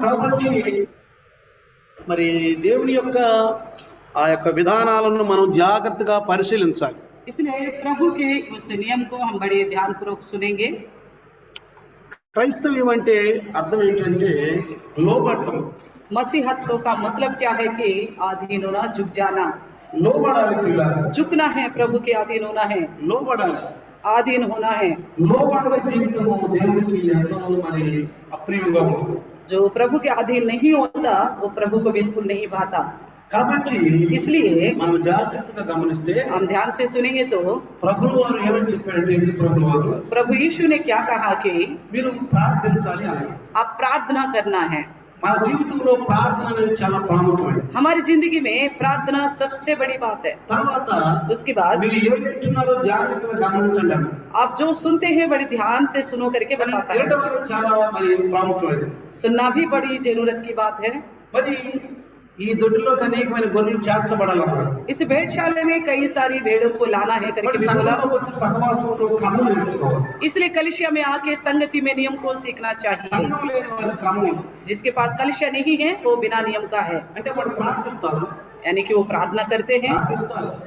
కాబట్టి మరి దేవుని యొక్క ఆ యొక్క విధానాలను మనం జాగ్రత్తగా పరిశీలించాలి. इसलिए प्रभु के उस नियम को हम बड़े ध्यानपूर्वक सुनेंगे। క్రైస్తవ్యం అంటే అర్థం ఏంటంటే లోబడటం. मसीहत्व का मतलब क्या है कि अधीन होना, झुक जाना। లోబడాలి పిల్లలు. झुकना है, प्रभु के अधीन होना है, లోబడాలి. अधीन होना है। లోబడని జీవితము దేవునికి ఎంతో మరి అప్రియంగా ఉంటుంది. जो प्रभु के अधीन नहीं होता वो प्रभु को बिल्कुल नहीं भाता। కాబట్టి इसलिए మనం జాగ్రత్తగా గమనిస్తే हम ध्यान से सुनेंगे तो ప్రభువు వారు ఏమని చెప్పారంటే యేసు ప్రభువు వారు प्रभु यीशु ने क्या कहा कि మీరు ప్రార్థించాలి అని. आप प्रार्थना करना है। మన జీవితంలో ప్రార్థన అనేది చాలా ప్రాముఖ్యమైనది. हमारी जिंदगी में प्रार्थना सबसे बड़ी बात है। తర్వాత उसके बाद మీరు ఏం వింటున్నారో జాగ్రత్తగా గమనించండి. आप जो सुनते हैं बड़ी ध्यान से सुनो करके बताता है। వినడం అనేది చాలా మరి ప్రాముఖ్యమైనది. सुनना भी बड़ी जरूरत की बात है। మరి ఈ దొడ్డిలో అనేకమైన గొర్రెలు చేర్చబడాలన్నారు. इस भेड़शाला में कई सारी भेड़ों को लाना है करके बोला। వచ్చి సహవాసంలో క్రమం నేర్చుకోవాలి. इसलिए कलिसिया में आके संगति में नियम को सीखना चाहिए। సంఘం లేని వారి క్రమం जिसके पास कलिसिया नहीं है वो बिना नियम का है। అంటే వాడు ప్రార్థిస్తారు, यानी कि वो प्रार्थना करते हैं,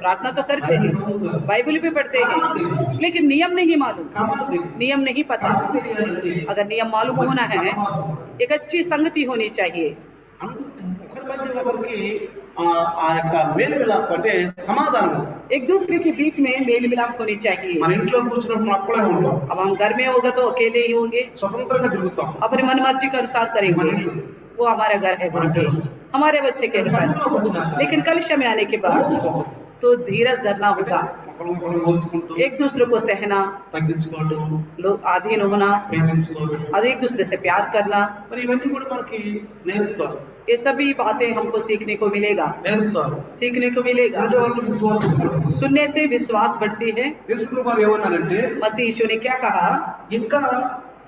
प्रार्थना तो करते हैं, बाइबल भी पढ़ते हैं, लेकिन नियम नहीं मालूम, नियम नहीं पता। अगर नियम मालूम होना है, एक अच्छी संगति होनी चाहिए। ఆ యొక్క మేలు మిలాప్ అంటే సమాధానం. एक दूसरे के बीच में मेल मिलाप होनी चाहिए। మన ఇంట్లో కూర్చున్నప్పుడు అక్కడే ఉంటాం. अब हम घर में होगा तो अकेले ही होंगे, స్వతంత్రంగా తిరుగుతాం. अपने मन मर्जी के अनुसार करेंगे, वो हमारा घर है बोल के, हमारे बच्चे के अनुसार। लेकिन कलिसिया में आने के बाद तो धीरज धरना होगा, एक दूसरे को सहना, తగ్గించుకోవడం, लोग अधीन होना ప్రేమించుకోవడం, और एक दूसरे से प्यार करना। మరి ఇవన్నీ కూడా మనకి నేర్పుతారు. ये सभी बातें हमको सीखने को मिलेगा, నేర్పుతారు. सीखने को मिलेगा। విశ్వాసం सुनने से विश्वास बढ़ती है। యేసు వారు ఏమన్నారంటే मसीह यीशु ने क्या कहा? ఇంకా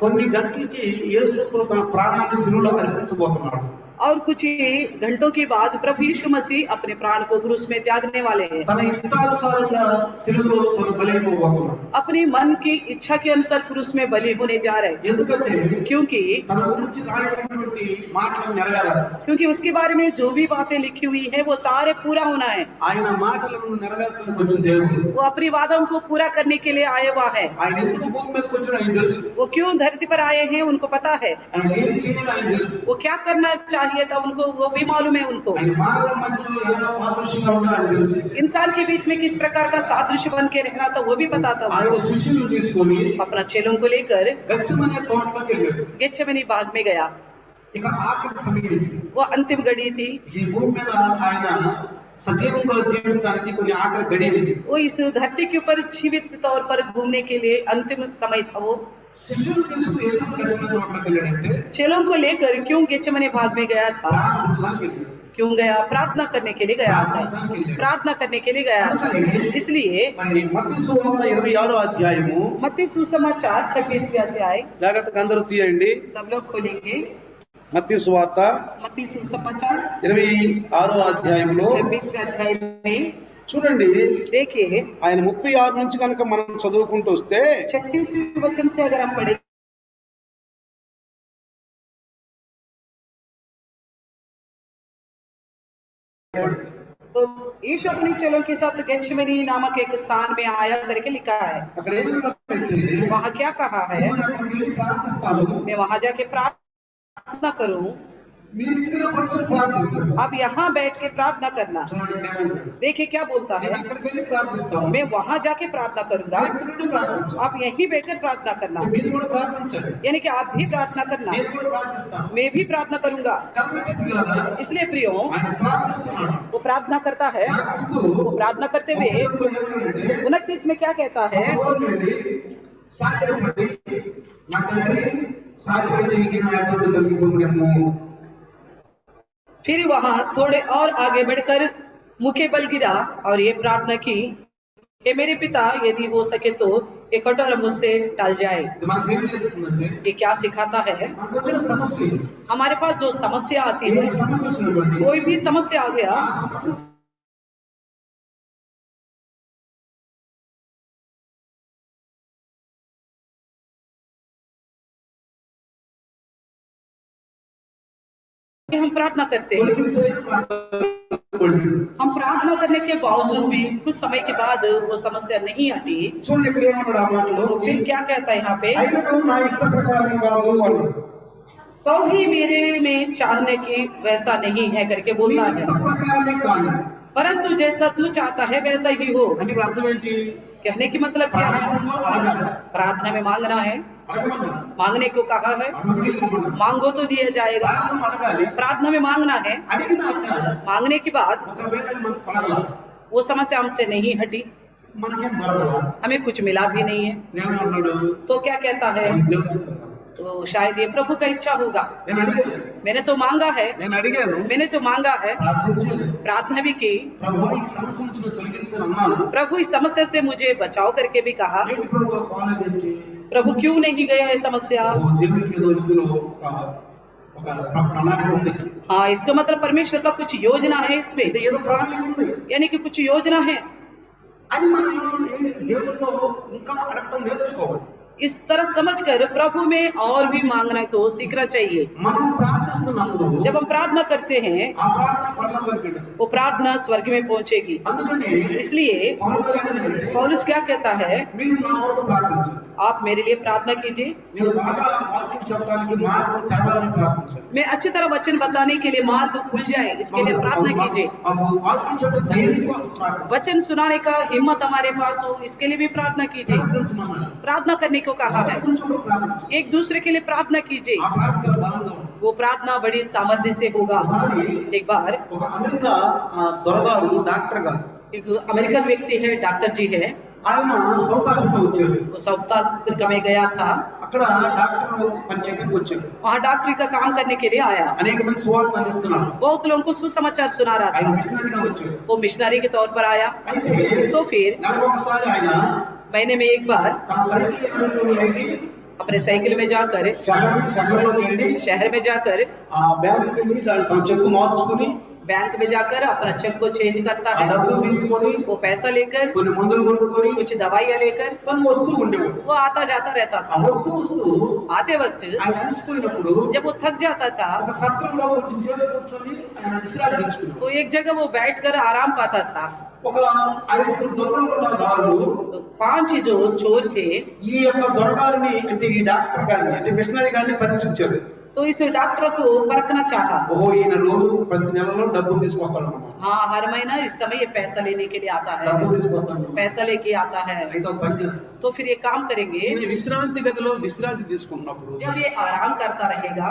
కొన్ని గంటలకి యేసు తన ప్రాణాన్ని శిలువలో అర్పించబోతున్నాడు. और कुछ ही घंटों के बाद प्रभु यीशु मसीह अपने प्राण को क्रूस में त्यागने वाले हैं। తన ఇష్టానుసారంగా శిలువలో తను బలైపోబోతున్నాడు. अपने मन की इच्छा के अनुसार क्रूस में बलि होने जा रहे हैं। ఎందుకంటే क्योंकि తన గురించి రాయబడినటువంటి మాటలు నెరవేరాలి. क्योंकि उसके बारे में जो भी बातें लिखी हुई है वो सारे पूरा होना है। ఆయన మాటలను నెరవేర్చడానికి వచ్చిన దేవుడు. वो अपनी वादों को पूरा करने के लिए आया हुआ है। ఆయన ఎందుకు భూమి మీదకి వచ్చాడో ఆయన తెలుసు. वो क्यों धरती पर आए हैं उनको पता है। ఆయన ఏం చేయాలో ఆయన తెలుసు. वो क्या करना चाहिए था उनको वो भी मालूम है उनको। ఆయన మానవ మధ్యలో ఎలా సాదృశ్యంగా ఉండాలో ఆయన తెలుసు. इंसान के बीच में किस प्रकार का सादृश्य बन के रहना था वो भी पता था। ఆయన శిష్యులను తీసుకొని अपना चेलों को लेकर గెత్సేమనే తోటలోకి వెళ్ళాడు. गेत्सेमनी बाग में गया। ఇక ఆఖరి సమయం ఇది. वो अंतिम घड़ी थी। ఈ భూమి మీద ఆయన సజీవంగా జీవించడానికి కొన్ని ఆఖరి గడియలు. वो इस धरती के ऊपर जीवित तौर पर घूमने के लिए अंतिम समय था। वो శిష్యులు తీసుకుని ఎందుకు గెత్సేమనే తోటలోకి వెళ్ళాడంటే चेलों को लेकर क्यों गेत्सेमनी बाग में गया था? ప్రార్థించడానికి వెళ్ళాడు. क्यों गया? प्रार्थना करने के लिए गया था। प्रार्थना करने के लिए गया था। इसलिए మరి మత్తయి సువార్త 26వ అధ్యాయము मत्ती सुसमाचार 26वें अध्याय జాగ్రత్తగా అందరూ తీయండి. सब लोग खोलेंगे। మత్తయి సువార్త मत्ती सुसमाचार 26వ అధ్యాయంలో 26वें अध्याय में చూడండి. देखिए ఆయన 36 నుంచి కనుక మనం చదువుకుంటూ వస్తే 36वें वचन से अगर हम पढ़े तो यीशु अपने चेलों के साथ गेत्सेमनी नामक एक स्थान में आया करके लिखा है। అక్కడ ఏం జరుగుతుందంటే वहाँ क्या कहा है? నేను అక్కడికి వెళ్ళి ప్రార్థిస్తాను, मैं वहाँ जाके प्रार्थना करूं, మీరు ఇక్కడ కొంచెం ప్రార్థించండి. आप यहाँ बैठ के प्रार्थना करना। చూడండి ఏమంటాడు. देखिए क्या बोलता है? నేను అక్కడికి వెళ్ళి ప్రార్థిస్తాను, मैं वहाँ जाके प्रार्थना करूंगा, ఇక్కడ నుండి ప్రార్థించండి. आप यहीं बैठकर प्रार्थना करना। మీరు కూడా ప్రార్థించండి, यानी कि आप भी प्रार्थना करना, నేను కూడా ప్రార్థిస్తాను. मैं भी प्रार्थना करूंगा। కాబట్టి పిల్లలారా, इसलिए प्रियो ఆయన ప్రార్థిస్తున్నాడు. वो प्रार्थना करता है। ప్రార్థిస్తూ वो प्रार्थना करते हुए 29 में क्या कहता है? సాధ్యపడి నా తండ్రి సాధ్యపడి నా ఎదురు తగ్గిపోయాము. फिर वहां थोड़े और आगे बढ़कर मुखे बल गिरा और ये प्रार्थना की कि मेरे पिता यदि हो सके तो ये कटोरा मुझसे टल जाए। ఇది మనకు ఏం చెప్తుందంటే ये क्या सिखाता है? మనకు వచ్చిన సమస్య ఇది. हमारे पास जो समस्या आती है, ఏ సమస్య వచ్చినటువంటి कोई भी समस्या आ गया, ఆ సమస్య कि हम प्रार्थना करते हैं, తొలగించలేదు, हम प्रार्थना करने के बावजूद भी कुछ समय के बाद वो समस्या नहीं हटी। చూడండి ఇక్కడ ఏమన్నాడు ఆ మాటలో, फिर क्या कहता है यहाँ पे, అయినను నా ఇష్ట ప్రకారం కాదు అన్నాడు. तो भी मेरे में चाहने की वैसा नहीं है करके నీ बोलता ఇష్ట है, ప్రకారమే కాదు परंतु जैसा तू चाहता है वैसा ही हो। అంటే ఇప్పుడు అర్థం ఏంటి? कहने की मतलब क्या है, ప్రార్థనలో అడగాలి, प्रार्थना में मांगना है, అడగమన్నాడు, मांगने को कहा है, అడగమని ఇవ్వమన్నాడు. मांगो तो दिया जाएगा। ప్రార్థన అడగాలి, प्रार्थना में मांगना है, అడిగినాక मांगने के बाद ఒకవేళ అది మనకు పడలా, वो समस्या हमसे नहीं हटी, మనకేం దొరకలా, हमें कुछ मिला भी नहीं है, ఏమన్నాడు? तो क्या कहता है, तो शायद ये प्रभु का इच्छा होगा। నేను అడిగాను, मैंने तो मांगा है, నేను అడిగాను, मैंने तो मांगा है, ప్రార్థించాను, प्रार्थना भी की, ప్రభు ఈ సమస్య నుంచి తొలగించను అన్నాను. प्रभु इस समस्या से मुझे बचाव करके भी कहा। ఏంటి ప్రభు కాలేదేంటి? प्रभु क्यों नहीं गया ये समस्या? దేవునికి ఏదో ఇందులో ఒక ప్రణాళిక ఉంది, हाँ, इसका मतलब परमेश्वर का कुछ योजना है इसमें, అంటే ఏదో ప్రణాళిక ఉంది. यानी कि कुछ योजना है। అది మనం దేవుడితో ఇంకా అడగటం నేర్చుకోవాలి. इस तरह समझकर प्रभु में और भी मांगना को सीखना चाहिए। మనం ప్రార్థిస్తున్నప్పుడు जब हम प्रार्थना करते हैं, ఆ ప్రార్థన పరలోకానికి వెళ్ళదు. वो प्रार्थना स्वर्ग में पहुंचेगी। అందుకని इसलिए పౌలు గారు ఏమంటారంటే, पौलुस क्या कहता है, మీరు నా కొరకు ప్రార్థించండి, आप मेरे लिए प्रार्थना कीजिए, నేను బాగా వాక్యం చెప్పడానికి మార్గం తెరవాలని ప్రార్థించండి. मैं अच्छी तरह वचन बताने के लिए मार्ग खुल जाए इसके लिए प्रार्थना कीजिए, వాక్యం చెప్పే ధైర్యం కోసం ప్రార్థించండి. वचन सुनाने का हिम्मत हमारे पास हो इसके लिए भी प्रार्थना कीजिए। ప్రార్థించమన్నాడు. प्रार्थना करने को कहा है, కొంచెం ప్రార్థించండి. एक दूसरे के लिए प्रार्थना कीजिए, ఆ ప్రార్థన బలంగా ఉంది. वो प्रार्थना बड़ी सामर्थ्य से होगा। एक बार ఒక అమెరికా దొరగారు డాక్టర్ గారు, एक अमेरिकन व्यक्ति है, डॉक्टर जी है, ఆయన సౌత్ ఆఫ్రికా వచ్చారు. वो साउथ अफ्रीका में गया था, అక్కడ డాక్టర్ పని చేయడానికి వచ్చారు. वहाँ डॉक्टरी का काम करने के लिए आया, అనేక మంది సువార్త అందిస్తున్నారు. बहुत लोगों को सुसमाचार सुना रहा ఆయన था, మిషనరీగా వచ్చారు. वो मिशनरी के तौर पर आया। అయితే तो फिर నెలకు ఒకసారి ఆయన महीने में एक बार తన సైకిల్ వేసుకుని వెళ్ళి अपने साइकिल में जाकर, శహరంలోకి వెళ్ళి शहर में जाकर, ఆ బ్యాంకుకి వెళ్ళి తన చెక్కు మార్చుకుని बैंक में जाकर अपना चेक को चेंज करता ఆ है, డబ్బులు తీసుకొని वो पैसा लेकर, కొన్ని మందులు కొనుక్కొని कुछ दवाइयाँ लेकर తను వస్తూ ఉండేవాడు. वो आता जाता रहता ఆ था। వస్తూ आते वक्त ఆయన అలసిపోయినప్పుడు जब वो थक जाता था, ఒక సత్రంలో కొంచెం సేపు కూర్చొని ఆయన విశ్రాంతి తీసుకున్నాడు. तो एक जगह वो बैठकर आराम पाता था। ఒక 5 దొంగలు ఉన్నారు వాళ్ళు, तो 5 जो चोर थे, ఈ యొక్క దొరగారిని అంటే ఈ డాక్టర్ గారిని అంటే మిషనరీ గారిని పరీక్షించారు. तो इस डॉक्टर को परखना चाहा। ఓహో ఈయన రోజు ప్రతి నెలలో డబ్బులు తీసుకొస్తాడు అన్నమాట. हाँ, हर महीना इस समय ये पैसा लेने के लिए आता है, డబ్బులు తీసుకొస్తాడు. पैसा लेके आता है। అయితే ఒక పని చేద్దాం. तो फिर ये काम करेंगे, ఈయన విశ్రాంతి గదిలో విశ్రాంతి తీసుకున్నప్పుడు जब ये आराम करता रहेगा,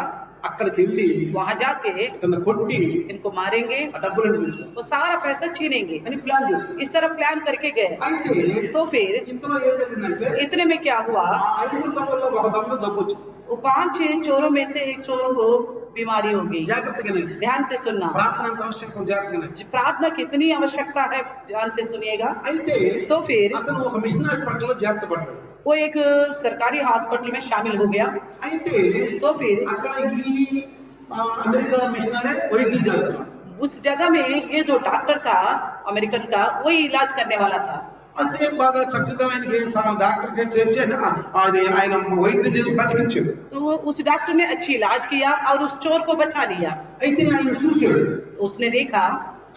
అక్కడికి వెళ్ళి वहाँ जाके ఇతను కొట్టి इनको मारेंगे, ఆ డబ్బులను తీసుకుంటాడు वो सारा पैसा छीनेंगे। అని ప్లాన్ చేస్తాడు. इस तरह प्लान करके गए। అయితే तो फिर ఇంతలో ఏం జరిగిందంటే इतने में क्या हुआ, ఆ 5 దొంగల్లో ఒక దొంగ దొంగొచ్చు. वो 5 चोरों में से एक चोर को बीमारी हो गई। జాగ్రత్తగా వినండి. ध्यान से सुनना, ప్రార్థన అంత అవశ్యకం, జాగ్రత్తగా వినండి. प्रार्थना कितनी आवश्यकता है, ध्यान से सुनिएगा। అయితే तो फिर అతను ఒక మిషన్ హాస్పిటల్లో చేర్చబడ్డాడు. वो एक सरकारी हॉस्पिटल में शामिल हो गया। అయితే तो फिर అక్కడ ఈ అమెరికా మిషనరీ వైద్యం చేస్తున్నాడు. उस जगह में ये जो डॉक्टर था अमेरिकन का, वही इलाज करने वाला था। అంటే బాగా చక్కగా ఆయనకి డాక్టర్ చేసి ఆయన వైద్యం చేసి బతికించాడు. तो उस डॉक्टर ने अच्छी इलाज किया और उस चोर को बचा लिया। అయితే ఆయన చూశాడు, उसने देखा,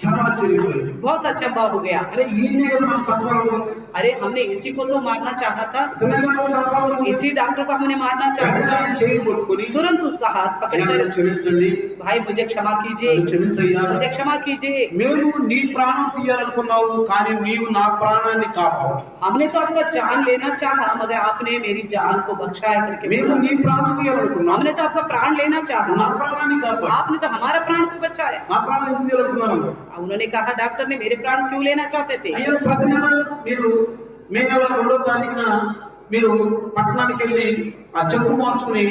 చాలా ఆశ్చర్యపోయాడు. बहुत अचंभा हो गया। అరే ఈయనే కదా మనం చంపాలనుకుంది, अरे हमने इसी को तो मारना चाहा था, ఇతనే కదా మనం చంపాలనుకుంది. इसी डॉक्टर को हमने मारना चाहा వెంటనే था। ఆయన చేయి పట్టుకొని तुरंत उसका हाथ అయ్యా, पकड़कर, నన్ను క్షమించండి, भाई मुझे क्षमा कीजिए, నన్ను క్షమించయ్యా, मुझे क्षमा कीजिए, మేము నీ ప్రాణం తీయాలనుకున్నావు కానీ నీవు నా ప్రాణాన్ని కాపావు. हमने तो आपका जान लेना चाहा मगर आपने मेरी जान को बख्शा है करके మేము बोला। నీ ప్రాణం తీయాలనుకున్నావు, हमने तो आपका प्राण लेना चाहा, నా ప్రాణాన్ని కాపాడు. आपने तो हमारा प्राण को बचाया। నా ప్రాణం ఎందుకు తీయాలనుకున్నాను? उन्होंने कहा डॉक्टर ने मेरे प्राण क्यों लेना चाहते थे? అయ్యా, ప్రతి నెల మీరు మే నెల 2వ తారీఖున మీరు పట్టణానికి వెళ్ళి ఆ చెక్కు మార్చుకుని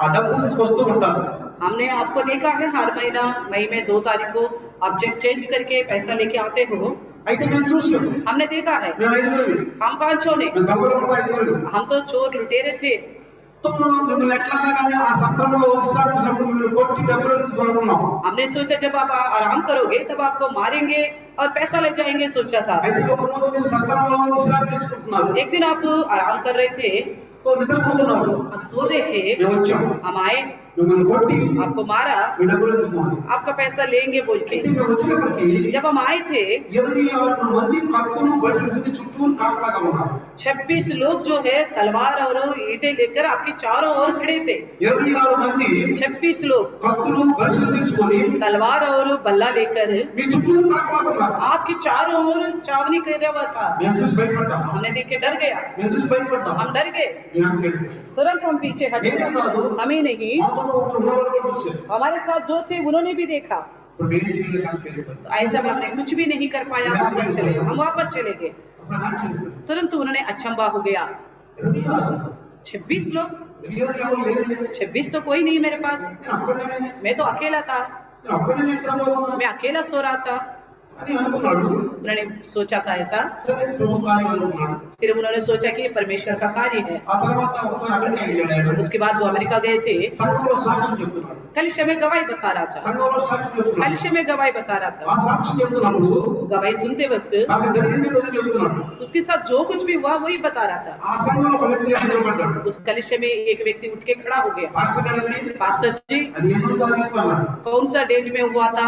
ఆ డబ్బు తీసుకొస్తూ ఉంటారు. हमने आपको देखा है हर महीना मई में 2 तारीख को आप चेक चेंज करके पैसा लेके आते हो। అయితే నేను చూసాను, हमने देखा है, మేము 5 हम 5 चोर మేము దొంగలు కూడా 5 हम तो चोर लुटेरे थे। మిమ్మల్ని ఎట్లన్నా కానీ ఆ సత్రంలో విశ్రాంతించినప్పుడు మిమ్మల్ని కొట్టి డబ్బులు తీసుకున్నాం. हमने सोचा जब आप आराम करोगे तब आपको मारेंगे और पैसा ले जाएंगे, सोचा था। అయితే ఒక రోజు మీరు సత్రంలో విశ్రాంతి తీసుకుంటున్నారు, एक दिन आप आराम कर रहे थे, తో నిద్రపోతున్నారు, आप सो रहे थे, మేము వచ్చాము. हम आए, మిమ్మల్ని కొట్టి आपको मारा, మీ డబ్బులు తీసుకోండి. आपका पैसा लेंगे बोल के। అయితే మేము వచ్చినప్పటికీ जब हम आए थे 26 మంది కత్తులు బడిసి చుట్టూ కాపలాగా ఉన్నారు. 26 लोग जो है तलवार और ईंटें लेकर आपके चारों ओर खड़े थे। 26 మంది 26 लोग కత్తులు బడిసి తీసుకొని तलवार और बल्ला लेकर మీ చుట్టూ కాపలాగా ఉన్నారు. आपके चारों ओर चावनी कर रहा था। మేము చూసి భయపడ్డాం. हमने देख के डर गया, మేము చూసి భయపడ్డాం. हम डर गए, మేము వెళ్ళిపోయాం. तुरंत हम पीछे हट నేనే కాదు, गए। हमें नहीं, మామూలు ఒకరు ఉన్నవారు కూడా చూశారు. हमारे साथ जो थे उन्होंने भी देखा। तो मेरी चीजें काम के लिए तो ऐसा हमने कुछ भी नहीं कर पाया, हम वापस चले गए। अपना नाम चेंज कर तुरंत उन्होंने अचंबा हो गया। 26 लोग, 26 तो कोई नहीं मेरे पास, मैं तो अकेला था, मैं अकेला सो रहा था। उन्होंने सोचा था ऐसा, फिर उन्होंने सोचा कि ये परमेश्वर का कार्य है। उसके बाद वो अमेरिका गए थे, कलिशे में गवाही बता रहा था, कलिशे में गवाही बता रहा था। गवाही सुनते वक्त उसके साथ जो कुछ भी हुआ वही बता रहा था। उस कलिशे में एक व्यक्ति उठ के खड़ा हो गया, पास्टर जी कौन सा डेट में हुआ था?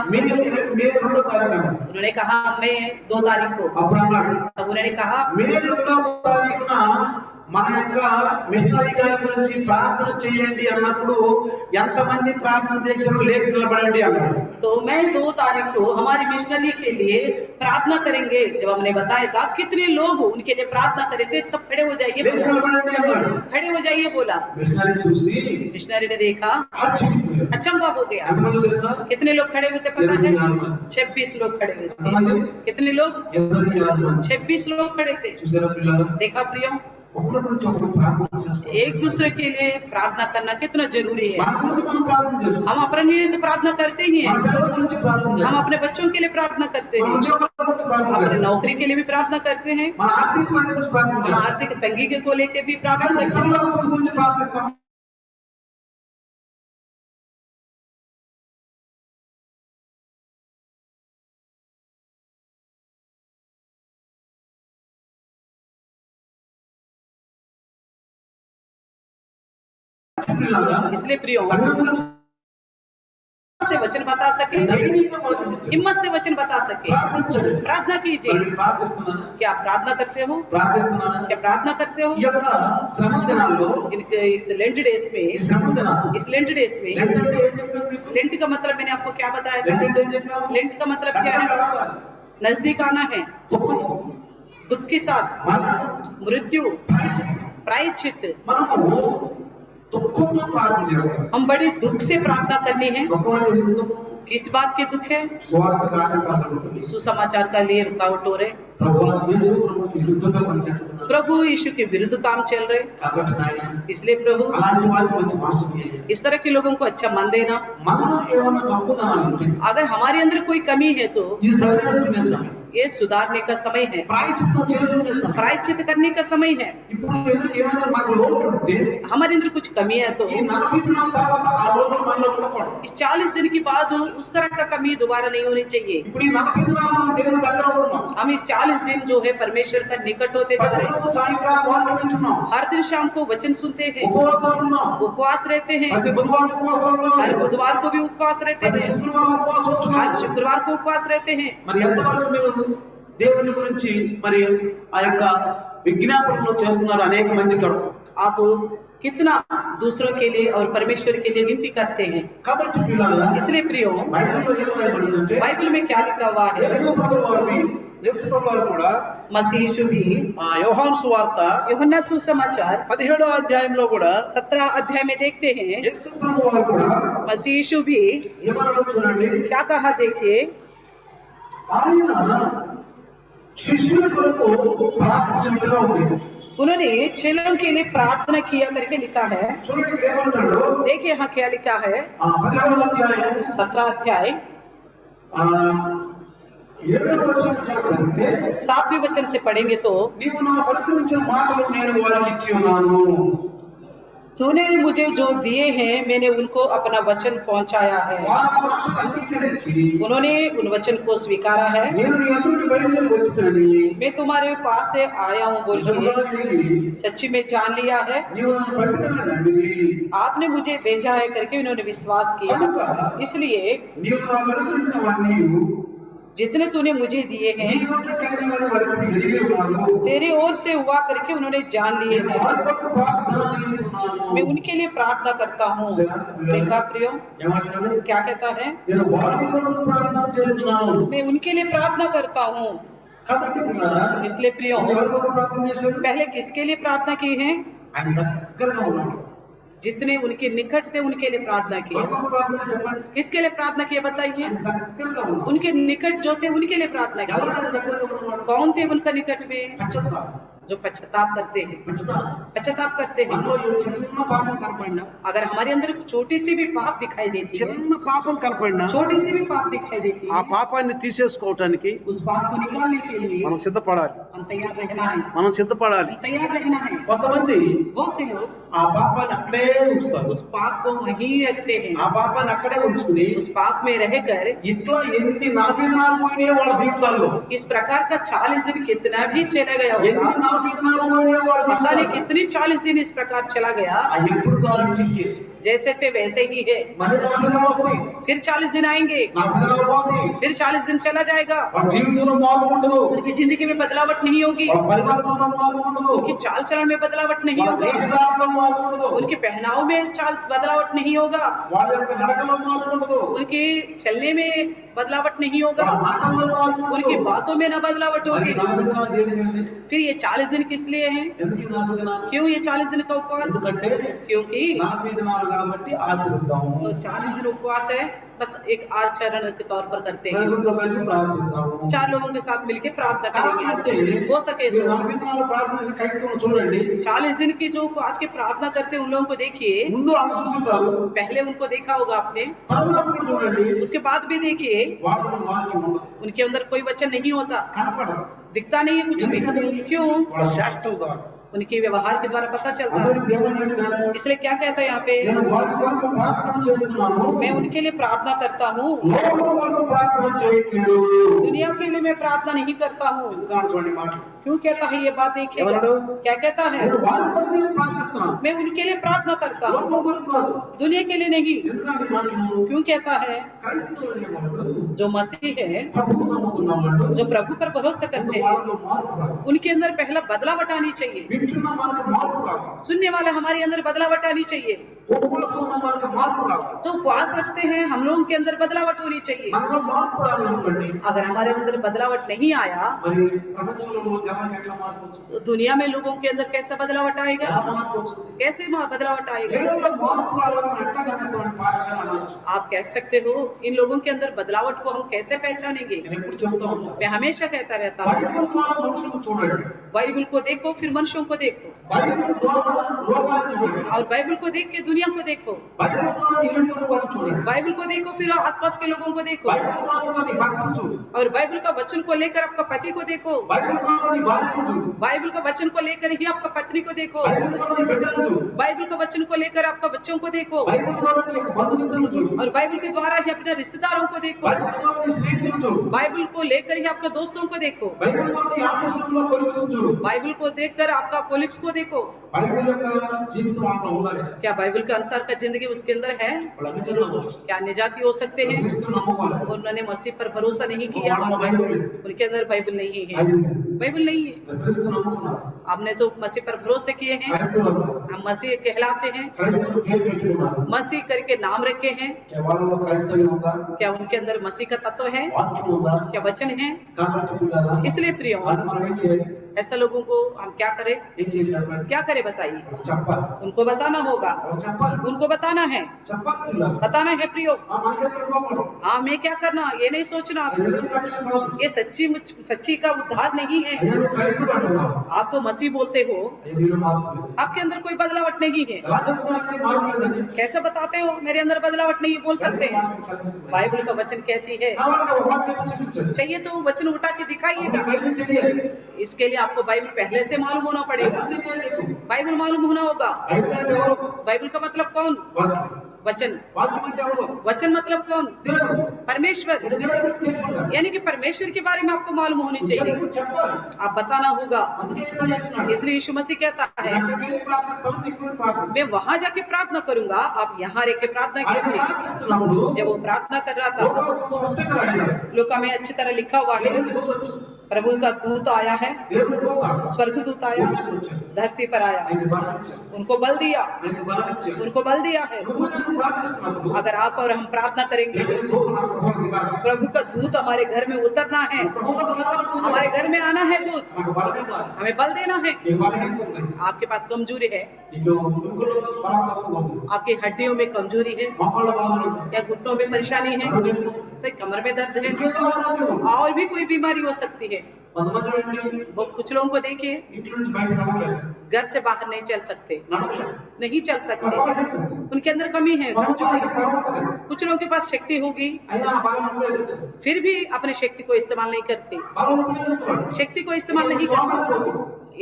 उन्होंने कहा मैं 2 तारीख को। तब उन्होंने कहा మన యొక్క మిషనరీ గారి గురించి ప్రార్థన చేయండి అన్నప్పుడు ఎంతమంది ప్రార్థన చేశారో లేచి నిలబడండి అన్నాడు. तो मैं 2 तारीख को हमारी मिशनरी के लिए प्रार्थना करेंगे। जब हमने बताया था कितने लोग उनके लिए प्रार्थना करे थे, सब खड़े हो जाइए, లేచి నిలబడండి అన్నాడు. खड़े हो जाइए बोला। మిషనరీ చూసి मिशनरी ने देखा, ఆశ్చర్యపోయాడు. अचंबा हो गया। ఎంతమంది తెలుసా? कितने लोग खड़े हुए थे पता है? 26 लोग खड़े हुए थे। ఎంతమంది? कितने लोग? 26 लोग खड़े थे। చూసారా పిల్లలు? देखा प्रियो, ఒకరి గురించి ఒకరు ప్రార్థన చేస్తారు. एक दूसरे के लिए प्रार्थना करना कितना जरूरी है। మన గురించి మనం ప్రార్థన చేస్తాం. हम अपने लिए तो प्रार्थना करते ही మన हैं, పిల్లల గురించి ప్రార్థన हम చేస్తాం. अपने बच्चों के लिए प्रार्थना करते మన हैं, ఉద్యోగాల గురించి ప్రార్థన अपने చేస్తాం. नौकरी के लिए भी प्रार्थना करते हैं, మన ఆర్థిక పరిస్థితి గురించి ప్రార్థన हम చేస్తాం. आर्थिक तंगी के को लेकर भी प्रार्थना కానీ करते हैं। ఇతరుల అవసరం గురించి ప్రార్థిస్తాం. इसलिए प्रियो సంఘం గురించి से वचन बता सके, ధైర్యంగా ప్రార్థన చేయండి. हिम्मत से वचन बता सके, ప్రార్థించండి. प्रार्थना कीजिए। మరి ప్రార్థిస్తున్నాను क्या आप प्रार्थना करते हो? ప్రార్థిస్తున్నాను. क्या प्रार्थना करते हो? ఈ యొక్క శ్రమ దినాల్లో इस लेंट डेज ఈ में, శ్రమ దినాలు इस लेंट डेज में, లెంట్ అంటే ఏం చెప్పాను మీకు? लेंट का मतलब मैंने आपको क्या बताया లెంట్ था? అంటే ఏం చెప్పాను? लेंट का मतलब क्या है? नजदीक आना है, दुख के साथ मृत्यु, प्रायश्चित। మనము దుఃఖంతో ప్రార్థన చేయాలి. हम बड़ी दुख से प्रार्थना करनी है। దుఃఖం అంటే ఎందుకు దుఃఖం? किस बात के दुख है? స్వార్థ కార్యక్రమాలు జరుగుతుంది. सुसमाचार का लिए रुकावट हो रहे, ప్రభువా యేసు ప్రభువుకి విరుద్ధంగా పనిచేస్తున్నారు. प्रभु यीशु के विरुद्ध काम चल रहे, కాబట్టి నాయన इसलिए प्रभु అలాంటి వారికి మంచి మనసు ఇవ్వండి. इस तरह के लोगों को अच्छा मन देना। మనలో ఏమన్నా తక్కువదనాలు ఉంటే अगर हमारे अंदर कोई कमी है तो ఇది సరిచేసుకునే సమయం. ये सुधारने का समय है, ప్రాయశ్చిత్తం చేసుకునే సమయం. प्रायश्चित करने का समय है। ఇప్పుడు ఏమైనా మాకు లోటు ఉంటే हमारे अंदर कुछ कमी है तो ఈ 40 దినాల తర్వాత ఆ లోటు మనలో ఉండకూడదు. इस 40 दिन के बाद उस तरह का कमी दोबारा नहीं होनी चाहिए। ఇప్పుడు ఈ 40 దినాలు మనం దేవుని దగ్గర ఉంటున్నాం. हम इस 40 दिन जो है परमेश्वर का निकट होते जा रहे हैं। ప్రతిరోజు సాయంకాలం వాక్యం వింటున్నాం. हर दिन शाम को वचन सुनते हैं, ఉపవాసాలు ఉన్నాం. उपवास रहते हैं, ప్రతి బుధవారం ఉపవాసాలు ఉన్నాం. हर बुधवार को भी उपवास रहते ప్రతి हैं, శుక్రవారం ఉపవాసం ఉంటున్నాం. हर शुक्रवार को उपवास रहते हैं। మరి ఎంతవరకు మీరు దేవుని గురించి మరి ఆ యొక్క విజ్ఞాపనలో చేస్తున్నారు అనేక మంది కొరకు. आप कितना दूसरों के लिए और परमेश्वर के लिए विनती करते हैं। కాబట్టి పిల్లలు इसलिए प्रियो, బైబిల్లో ఏం రాయబడిందంటే बाइबल में क्या लिखा हुआ है? యేసు ప్రభువారు కూడా मसीह यीशु भी యోహాను సువార్త यूहन्ना सुसमाचार 17వ అధ్యాయంలో కూడా 17 अध्याय में देखते हैं, యేసు ప్రభువారు కూడా मसीह यीशु भी ఏమన్నాడో చూడండి. क्या कहा देखिए, ఆయన శిష్యుల కొరకు ప్రార్థించగా ఉంది. उन्होंने चेलों के लिए प्रार्थना किया करके लिखा है। చూడండి ఏమంటాడు? देखिए यहाँ क्या लिखा है, 17వ అధ్యాయం 17 अध्याय 7వ వచనం చదివితే 7वें वचन से पढ़ेंगे तो నీవు నా పలుకునిచ్చిన మాటలు నేను వారికి ఇచ్చి ఉన్నాను. तूने मुझे जो दिए हैं मैंने उनको अपना वचन पहुंचाया है। వాళ్ళ మాటలు అంగీకరించి उन्होंने उन वचन को स्वीकारा है। నేను నీ ఎదుటికి బయలుదేరి వచ్చానని मैं तुम्हारे पास से आया हूँ बोल के నిజంగానే सच्ची में जान लिया है। నీవు నన్ను పంపితేనండి आपने मुझे भेजा है करके उन्होंने विश्वास किया। इसलिए నీవు నాకు అనుగ్రహించినవన్నీ जितने तूने मुझे दिए हैं నీ వల్ల కలిగినవన్నీ వారికి కలిగి ఉన్నాను तेरी ओर से हुआ करके उन्होंने जान लिए నేను हैं। వారి కొరకు ప్రార్థన చేస్తున్నాను मैं उनके लिए प्रार्थना करता हूँ। देखा प्रियो ఏమంటున్నాడు क्या कहता है, నేను వారి కొరకు ప్రార్థన చేస్తున్నాను मैं उनके लिए प्रार्थना करता हूँ। కాబట్టి పిల్లరా इसलिए प्रियो ఎవరి కొరకు ప్రార్థన చేశాడు पहले किसके लिए प्रार्थना की है? ఆయన దగ్గరగా ఉన్నాడు जितने उनके निकट थे उनके लिए प्रार्थना की। ఎవరి కొరకు ప్రార్థన చెప్పండి किसके लिए प्रार्थना की बताइए? ఆయన దగ్గరగా ఉన్నాడు उनके निकट जो थे उनके लिए प्रार्थना की। ఎవరైనా దగ్గరగా ఉన్నవాడు कौन थे उनका निकट में? పశ్చాత్తాపం जो पश्चाताप करते हैं। पश्चाताप करते हैं। మనలో ఏ చిన్న పాపం కనపడినా अगर हमारे अंदर छोटी सी भी पाप दिखाई देती है, చిన్న పాపం కనపడినా छोटी सी भी पाप दिखाई देती ఆ है, పాపాన్ని తీసేసుకోవటానికి उस पाप को निकालने के लिए మనం సిద్ధపడాలి हम तैयार रहना है। మనం సిద్ధపడాలి तैयार रहना है। కొంతమంది बहुत से लोग ఆ పాపాన్ని అక్కడే ఉంచుతారు उस पाप को वहीं रखते हैं। ఆ పాపాన్ని అక్కడే ఉంచుకుని उस पाप में रहकर ఇట్లా ఎన్ని 40 దినాలు పోయినాయి వాళ్ళ జీవితాల్లో इस प्रकार का 40 दिन कितना भी चला गया ఎన్ని होगा, 40 దినాలు పోయినాయి వాళ్ళ पता नहीं జీవితాల్లో कितनी 40 दिन इस प्रकार चला गया। ఆ ఎప్పుడు కాదు ఇంటికి जैसे थे वैसे ही है। మళ్ళీ 40 దినాలు వస్తాయి फिर 40 दिन आएंगे, 40 దినాలు పోతాయి फिर 40 दिन चला जाएगा। వాళ్ళ జీవితంలో మార్పు ఉండదు उनकी जिंदगी में बदलावट नहीं होगी, వాళ్ళ పరివర్తనలో మార్పు ఉండదు उनकी चाल चलन में बदलावट नहीं వాళ్ళ होगा, వేషధారణలో మార్పు ఉండదు उनके पहनाव में चाल बदलावट नहीं होगा, వాళ్ళ యొక్క నడకలో మార్పు ఉండదు उनके चलने में बदलावट नहीं होगा, వాళ్ళ మాటల్లో మార్పు उनकी ఉండదు बातों में ना बदलावट మరి होगी। 40 దినాలు దేనికండి फिर ये 40 दिन किस लिए हैं? ఎందుకు ఈ 40 దినాలు क्यों ये 40 दिन का उपवास? ఎందుకంటే क्योंकि 40 దినాలు కాబట్టి ఆచరిద్దాము तो 40 दिन उपवास है, बस एक आचरण के तौर पर करते हैं। నలుగురితో కలిసి ప్రార్థిద్దాము 4 लोगों के साथ मिलकर प्रार्थना కాబట్టి करेंगे। हो सके మీరు तो 40 దినాలు ప్రార్థన చేసే క్రైస్తవులను చూడండి 40 दिन की जो उपवास की प्रार्थना करते हैं उन लोगों को देखिए। ముందు అందరూ చూస్తారు पहले उनको देखा होगा आपने, తర్వాత కూడా చూడండి उसके बाद भी देखिए వాళ్ళలో వాక్యం ఉండదు उनके अंदर कोई वचन नहीं होता, కనపడదు दिखता नहीं है कुछ भी। क्यों? వాళ్ళ శాస్త్రం ద్వారా उनके व्यवहार के द्वारा पता चलता అందరూ है। దేవుని అంటే इसलिए क्या कहता है यहाँ पे, నేను వారి కొరకు ప్రార్థన చేస్తున్నాను मैं उनके लिए प्रार्थना करता हूँ, లోకం కొరకు ప్రార్థన చేయట్లేదు दुनिया के लिए मैं प्रार्थना नहीं करता हूँ। ఎందుకంటే చూడండి మాట क्यों कहता है ये बात? देखिएगा क्या कहता है, నేను వారి కొరకు ప్రార్థిస్తున్నాను मैं उनके लिए प्रार्थना करता हूँ, లోకం కొరకు కాదు दुनिया के लिए नहीं। ఎందుకంటే మాటలు क्यों कहता है, క్రైస్తవులు అనేవాళ్ళు जो मसीह है, ప్రభువు నమ్ముకున్న వాళ్ళు जो प्रभु पर भरोसा करते हैं, వాళ్ళలో మార్పు రావాలి उनके अंदर पहला बदलावट आनी चाहिए। వింటున్న మనకు మార్పు రావాలి सुनने वाला हमारे अंदर बदलावट आनी चाहिए। ఉపవాసం ఉన్న మనకు మార్పు రావాలి जो उपवास रखते हैं हम लोगों के अंदर बदलावट होनी चाहिए। మనలో మార్పు రావాలనుకోండి अगर हमारे अंदर बदलावट नहीं आया మరి ప్రపంచంలో జనానికి ఎట్లా మార్పు వస్తుంది तो दुनिया में लोगों के अंदर कैसा बदलावट आएगा? ఎలా మార్పు వస్తుంది कैसे बदलावट आएगा? ఏడో మార్పు రావాలని ఎట్లా కనిపిస్తామని భాషగా అనొచ్చు आप कह सकते हो इन लोगों के अंदर बदलावट को हम कैसे पहचानेंगे? నేను ఎప్పుడు చెప్తా ఉంటాను मैं हमेशा कहता रहता हूँ, బైబిల్ ద్వారా మనుషులను చూడండి बाइबल को देखो फिर मनुष्यों को देखो, బైబిల్ ద్వారా లోకాన్ని చూడండి और बाइबल को देख के दुनिया को देखो, బైబిల్ ద్వారా ఇల్లు వారిని చూడండి बाइबल को देखो फिर आसपास के लोगों को देखो, బైబిల్ ద్వారా నీ భక్తిని చూడు और बाइबल का वचन को लेकर आपका पति को देखो, బైబిల్ ద్వారా నీ భార్యను చూడు बाइबल का वचन को लेकर ही आपका पत्नी को देखो, బైబిల్ ద్వారా నీ బిడ్డలను చూడు बाइबल का वचन को लेकर आपका बच्चों को देखो, బైబిల్ ద్వారా నీ యొక్క బంధుమిత్రులను చూడు और बाइबल के द्वारा ही अपने रिश्तेदारों को देखो, బైబిల్ ద్వారా నీ స్నేహితులను చూడు बाइबल को लेकर ही आपके दोस्तों को देखो, బైబిల్ ద్వారా నీ ఆఫీసులో కొలిక్స్ చూడు बाइबल को देखकर आपका कोलिग्स को देखो। బైబిల్ యొక్క జీవితం అంతా ఉండాలి क्या बाइबल के अनुसार का जिंदगी उसके अंदर है? వాళ్ళందరూ నమ్మవచ్చు क्या अन्य जाति हो सकते हैं? క్రీస్తు నమ్ముకోవాలి उन्होंने मसीह पर भरोसा नहीं किया, వాళ్ళ బైబిల్ లేదు. उनके अंदर बाइबल नहीं है, బైబిల్ లేదు. बाइबल नहीं है। క్రీస్తు నమ్ముకున్నారు हमने तो मसीह पर भरोसे किए हैं, క్రైస్తవులు हम मसीह कहलाते हैं, క్రైస్తవులు పేరు పెట్టుకున్నారు मसीह करके नाम रखे हैं। వాళ్ళలో క్రైస్తవ్యం ఉందా क्या उनके अंदर मसीह का तत्व है? వాక్యం ఉందా क्या वचन है? కాబట్టి పిల్లలా इसलिए प्रिय వాళ్ళు మనం ఏం చేయాలి ऐसा लोगों को हम क्या करें? ఏం చేయాలి చెప్పండి क्या करें बताइए? చెప్పాలి उनको बताना होगा, వాళ్ళు చెప్పాలి उनको बताना है, చెప్పాలి పిల్లలు बताना है प्रियो। మనకెక్కడ పోకూడదు हाँ मैं क्या करना, ये नहीं सोचना అది నిజం రక్షణ కాదు ये सच्ची का उद्धार नहीं है। అయ్యా నువ్వు క్రైస్తవుడు అంటున్నావు आप तो मसीह बोलते हो, అయ్యా నీలో మార్పు లేదు आपके अंदर कोई बदलावट नहीं है। ఎలా చెప్తున్నారంటే మార్పు లేదండి कैसे बताते हो मेरे अंदर बदलावट नहीं, बोल सकते हैं? बाइबल का वचन कहती है, కావాలంటే ఒక వాక్యం చూపించండి चाहिए तो वचन उठा के दिखाइएगा। బైబిల్ తెలియాలి इसके लिए आपको बाइबल पहले से मालूम होना पड़ेगा। बाइबल मालूम होना होगा। బైబిల్ ఎవరు? बाइबल का मतलब कौन? वचन। వాక్యం అంటే ఎవరు? वचन मतलब कौन? దేవుడు. परमेश्वर। ఇది దేవుడికి తెలుసు. यानी कि परमेश्वर के बारे में आपको मालूम होनी चाहिए, దేవుడికి చెప్పాలి. आप बताना होगा। అందుకే యేసయ్య చెప్తున్నాడు. इसलिए यीशु मसीह कहता है ఎక్కడికి వెళ్ళి ప్రార్థన స్థలం ఇక్కడ ప్రార్థన. मैं वहां जाके प्रार्थना करूंगा, आप यहाँ रह के प्रार्थना ఆయన कीजिए। ప్రార్థిస్తున్నప్పుడు जब वो प्रार्थना कर रहा था, లోకంలో స్పష్టంగా రాయబడింది. लोका में अच्छी तरह लिखा हुआ है, దేవుడి దూత వచ్చాడు. प्रभु का दूत आया है, దేవుడి దూత स्वर्गदूत आया, धरती पर आया, ఆయనకి బలం ఇచ్చాడు. उनको बल दिया, ఆయనకి బలం ఇచ్చాడు. उनको बल दिया है। నువ్వు నేను ప్రార్థిస్తున్నప్పుడు अगर आप और हम प्रार्थना करेंगे, దేవుడి దూత నా గృహంలోకి దిగాలి. प्रभु का दूत हमारे घर में उतरना है, గృహంలోకి దిగాలి. हमारे घर में आना है दूत, నాకు బలం ఇవ్వాలి. हमें बल देना है। నీకు బలం ఎక్కువ ఉంది. आपके पास कमजोरी है, నీకు ఎముకల్లో బలం తక్కువ ఉంది. आपकी हड्डियों में कमजोरी है, మొక్కల బాధలు ఉంది. या घुटनों में परेशानी है, నడుము నొప్పి. तो कमर में दर्द है, ఇంకేదో అనారోగ్యం ఉంది. और भी कोई बीमारी हो सकती है। కొంతమంది ఏంటి? वो कुछ लोगों को देखिए, ఇంటి నుంచి బయట నడవలేదు. घर से बाहर नहीं चल सकते, నడవలేదు. नहीं चल सकते, బలం ఎక్కువ. उनके अंदर कमी है। కొంతమందికి బలం ఉంటుంది. कुछ लोगों के पास शक्ति होगी, అయినా ఆ బలం ఉపయోగించదు. फिर भी अपनी शक्ति को इस्तेमाल नहीं करते, బలం ఉపయోగించడు. शक्ति को इस्तेमाल नहीं करते,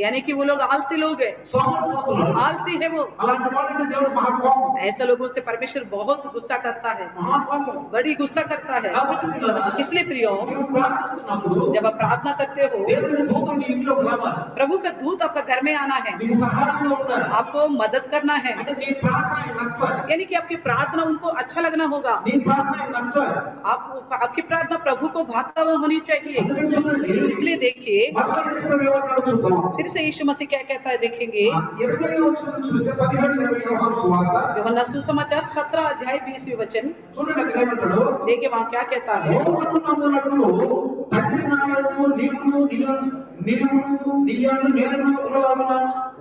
यानी कि वो लोग आलसी लोग हैं, సోమరిపోతున్నాడు. आलसी है वो। అలాంటి వాళ్ళకి దేవుడు మహాకోపం. ऐसे लोगों से परमेश्वर बहुत गुस्सा करता है, మహాకోపం. बड़ी गुस्सा करता है। కాబట్టి పిల్లరా, इसलिए प्रियो, నీవు ప్రార్థిస్తున్నప్పుడు जब आप प्रार्थना करते हो, దేవుని దూత నీ ఇంట్లోకి రావాలి. प्रभु का दूत आपका घर में आना है, నీ సహాయంలో ఉండాలి. आपको मदद करना है, అంటే నీ ప్రార్థన ఆయనకు నచ్చాలి. यानी कि आपकी प्रार्थना उनको अच्छा लगना होगा। నీ ప్రార్థన ఆయనకు నచ్చాలి. आपकी प्रार्थना प्रभु को भाता हुआ होनी चाहिए। అందుకని చూడండి, इसलिए देखिए, మళ్ళా ఇచ్చిన వివరణలు చూద్దాం. फिर से यीशु मसीह क्या कहता है देखेंगे। 20 వచనం చూస్తే 17-20 యోహాను సువార్త यूहन्ना सुसमाचार 17 अध्याय 20 वचन చూడండి అక్కడ ఏమంటాడు? देखिए वहाँ क्या कहता है। లోకము నమ్మునట్లు తండ్రి నా యందు నీవును నీయందు నేనును ఉండలాగున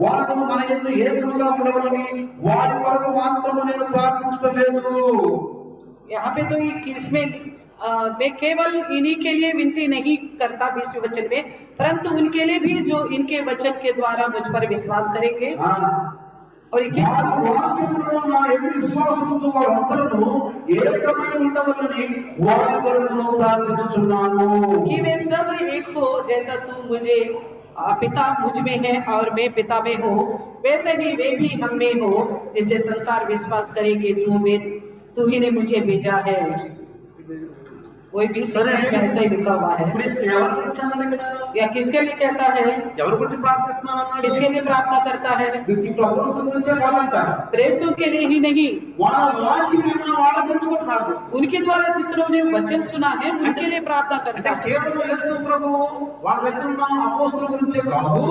వారు మన యందు ఏకముగా ఉండవలని వారి కొరకు మాత్రము నేను ప్రార్థించలేదు. यहाँ पे तो इसमें मैं केवल इन्हीं के लिए विनती नहीं करता 20वें वचन में, परंतु उनके लिए भी जो इनके वचन के द्वारा मुझ पर विश्वास करेंगे। और వాక్యములో నా యందు విశ్వాసముంచు వారందరూ ఏకమై ఉండవలని వారి కొరకు ప్రార్థించుచున్నాను. कि वे सब एक हो, जैसा तू मुझे पिता मुझ में है और मैं पिता में हूँ, वैसे ही वे भी हम में हो, जिससे संसार विश्वास करेंगे तू ही ने मुझे भेजा है। वही 20 में ऐसा ही लिखा हुआ है। ఇప్పుడు ఎవరి గురించి అన్నాడు ఇక్కడ? या किसके लिए कहता है, ఎవరి గురించి ప్రార్థిస్తున్నాను అన్నాడు? किसके लिए प्रार्थना करता है? ఇప్పుడు అపోస్తలుల గురించే కాదంట. प्रेरितों के लिए ही नहीं, వాళ్ళ వాక్యం విన్న వాళ్ళ గురించి కూడా ప్రార్థిస్తున్నాడు. उनके द्वारा जितनों ने वचन सुना है उनके लिए प्रार्थना అంటే करता है। కేవలం యేసు ప్రభువు వాళ్ళ దగ్గర ఉన్న అపోస్తలుల గురించే కాదు,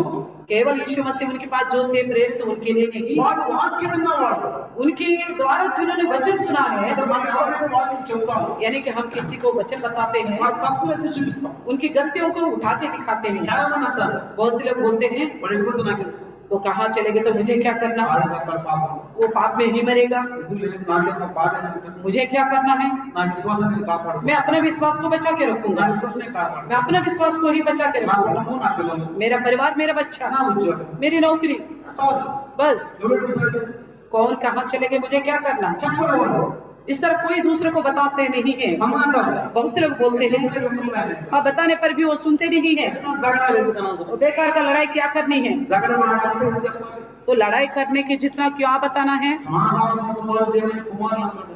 केवल यीशु मसीह उनके पास जो थे प्रेरित उनके लिए नहीं, వాళ్ళ వాక్యం విన్నవాడు. उनके द्वारा जिन्होंने वचन सुना है, అంటే మనం ఎవరైతే వాక్యం చెప్తామో यानी कि हम किसी को वचन बताते हैं, వాళ్ళ తప్పులు ఎత్తి చూపిస్తాం. उनकी गलतियों को उठाते दिखाते हैं। చాలా మంది అంటారు, बहुत से लोग बोलते हैं వాడు వెళ్ళిపోతే నాకు ఎందుకు? वो कहाँ चले गए तो मुझे क्या करना, వాడే తప్పని పాపం. वो पाप में ही मरेगा, ఎందుకు లేదు? నాకేమో బాధ ఎందుకు? मुझे क्या करना है, నా విశ్వాసాన్ని కాపాడు. मैं अपने विश्वास को बचा के నా रखूंगा, విశ్వాసాన్ని కాపాడు. मैं अपने विश्वास को ही बचा के నా रखूंगा। కుటుంబం, నా పిల్లలు, मेरा परिवार, मेरा बच्चा, నా ఉద్యోగం, मेरी नौकरी, చాలు. बस ఎవరు వెళ్ళిపోతారు? कौन कहाँ चले गए मुझे क्या करना। చెప్పరు వాళ్ళు. इस तरह कोई दूसरे को बताते नहीं है। మనం అంటారు, बहुत से लोग बोलते हैं, और बताने पर भी वो सुनते नहीं है। జగడాలు ఎందుకు అనవసరం? वो बेकार का लड़ाई क्या करनी है, జగడం ఆడాలంటే ఎందుకు చెప్పాలి? तो लड़ाई करने के जितना क्यों बताना है। సమాధానపరచువారు దేవుని కుమారులు అన్నాడు.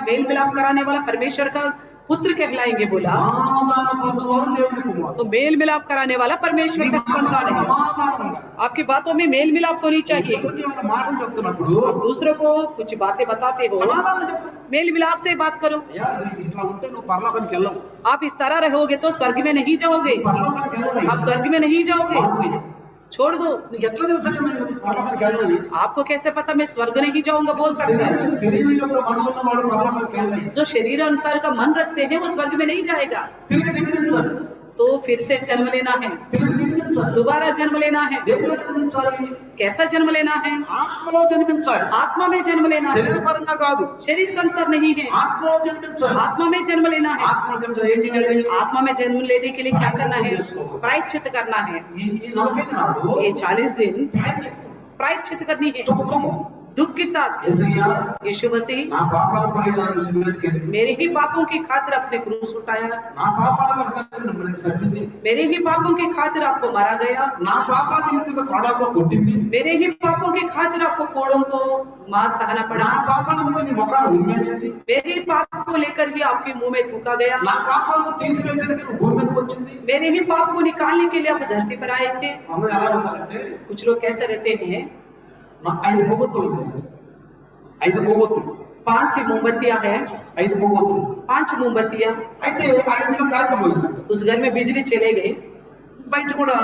मेल मिलाप कराने वाला परमेश्वर का पुत्र कहलाएंगे बोला, సమాధానపరచువారు దేవుని కుమారులు. तो मेल मिलाप कराने वाला परमेश्वर का संतान है। సమాధానం ఉండాలి. आपकी बातों में मेल मिलाप होनी चाहिए। ఇతరులకి ఏమైనా మాటలు చెప్తున్నప్పుడు आप दूसरों को कुछ बातें बताते हो, సమాధానం చెప్పు. मेल मिलाप से बात करो। అయ్యా, నీకు ఇట్లా ఉంటే నువ్వు పరలోకానికి వెళ్ళవు. आप इस तरह रहोगे तो स्वर्ग में नहीं जाओगे, పరలోకానికి వెళ్ళవు. आप स्वर्ग में नहीं जाओगे, छोड़ दो। నీకు ఎట్లా తెలుసా నేను పరలోకానికి వెళ్ళని? आपको कैसे पता मैं स्वर्ग नहीं जाऊंगा बोल सकता है। శరీరం యొక్క మనసు ఉన్నవాడు పరలోకానికి వెళ్ళని. जो शरीर अनुसार का मन रखते हैं वो स्वर्ग में नहीं जाएगा। తిరిగి జన్మించాలి. तो फिर से जन्म लेना है, తిరిగి జన్మించాలి. दोबारा जन्म लेना है। దేవులో జన్మించాలి. कैसा जन्म लेना है, ఆత్మలో జన్మించాలి. आत्मा में जन्म लेना है, శరీరపరంగా కాదు, शरीर का अनुसार नहीं है। ఆత్మలో జన్మించాలి. आत्मा में जन्म लेना है। ఆత్మలో జన్మించాలి. ఏం చేయాలి? आत्मा में जन्म लेने के लिए क्या करना है, प्रायश्चित करना है। ఈ 40 దినాలు ये 40 दिन ప్రాయశ్చిత్తం, प्रायश्चित करनी है, దుఃఖము, दुख के साथ యేసయ్యా यीशु मसीह నా పాపాల కొరకు నన్ను శిలువెక్కి मेरे ही पापों की खातिर अपने क्रूस उठाया, నా పాపాల కొరకు నన్ను సరిపింది मेरे ही पापों की खातिर आपको मारा गया, నా పాపాల నిమిత్తం కొడాతో కొట్టింది मेरे ही पापों की खातिर आपको कोड़ों को मार सहना నా पड़ा, పాపాల నిమిత్తం నీ ముఖాన్ని ఉమ్మేసింది मेरे ही पाप को लेकर भी आपके मुंह में थूका गया, నా పాపాలను తీసివేయడానికి నువ్వు భూమి మీదకి వచ్చింది मेरे ही पाप को निकालने के लिए आप धरती पर आए थे। అందరూ ఎలా ఉంటారంటే कुछ लोग कैसे रहते हैं, నా 5 కొవ్వొత్తులు ఉన్నాయి 5 కొవ్వొత్తులు 5 मोमबत्तियां हैं, 5 కొవ్వొత్తులు 5 मोमबत्तियां, అయితే ఆ ఇంట్లో కరెంట్ పోయింది उस घर में बिजली चले गई, బయట కూడా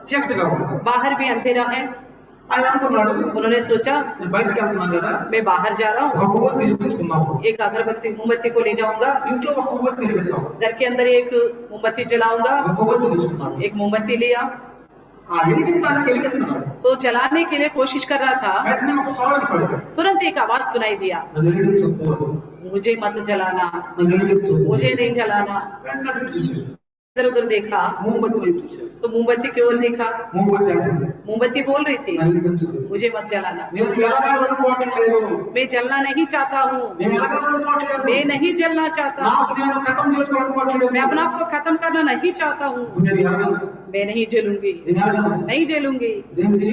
చీకటిగా ఉంది बाहर भी अंधेरा है। ఆయన అనుకున్నాడు उन्होंने सोचा నేను బయటకు వెళ్తున్నాను కదా मैं बाहर जा रहा ఒక हूँ, కొవ్వొత్తి వెలిగిస్తున్నాము एक अगरबत्ती मोमबत्ती को ले जाऊंगा, ఇంట్లో ఒక కొవ్వొత్తి వెలిగిస్తాం घर के अंदर एक मोमबत्ती जलाऊंगा, ఒక కొవ్వొత్తి తీసుకున్నాను एक मोमबत्ती लिया ఆ వెలిగించడానికి వెలిగిస్తున్నాడు तो जलाने के लिए कोशिश कर रहा था, వెంటనే ఒక సౌండ్ పడింది तुरंत एक आवाज सुनाई दिया, నన్ను వెలిగించు मुझे मत जलाना, నన్ను వెలిగించు मुझे नहीं जलाना। వెంటనే అటు చూశాడు इधर उधर देखा मोमबत्ती వైపు చూశాడు तो मोमबत्ती की ओर देखा, मोमबत्ती అంటుంది मोमबत्ती बोल रही थी నన్ను వెలిగించు मुझे मत जलाना, నేను ఎలాగనుకోవటం లేదు मैं जलना नहीं चाहता हूँ, నేను ఎలాగనుకోవట్లేదు मैं नहीं जलना चाहता, నాకు నేను కథం చేసుకోవట్లేదు मैं अपने आप को खत्म करना नहीं चाहता हूँ, నేను ఎలాగను मैं नहीं जलूंगी, నేను ఎలాగను नहीं जलूंगी। దేనిది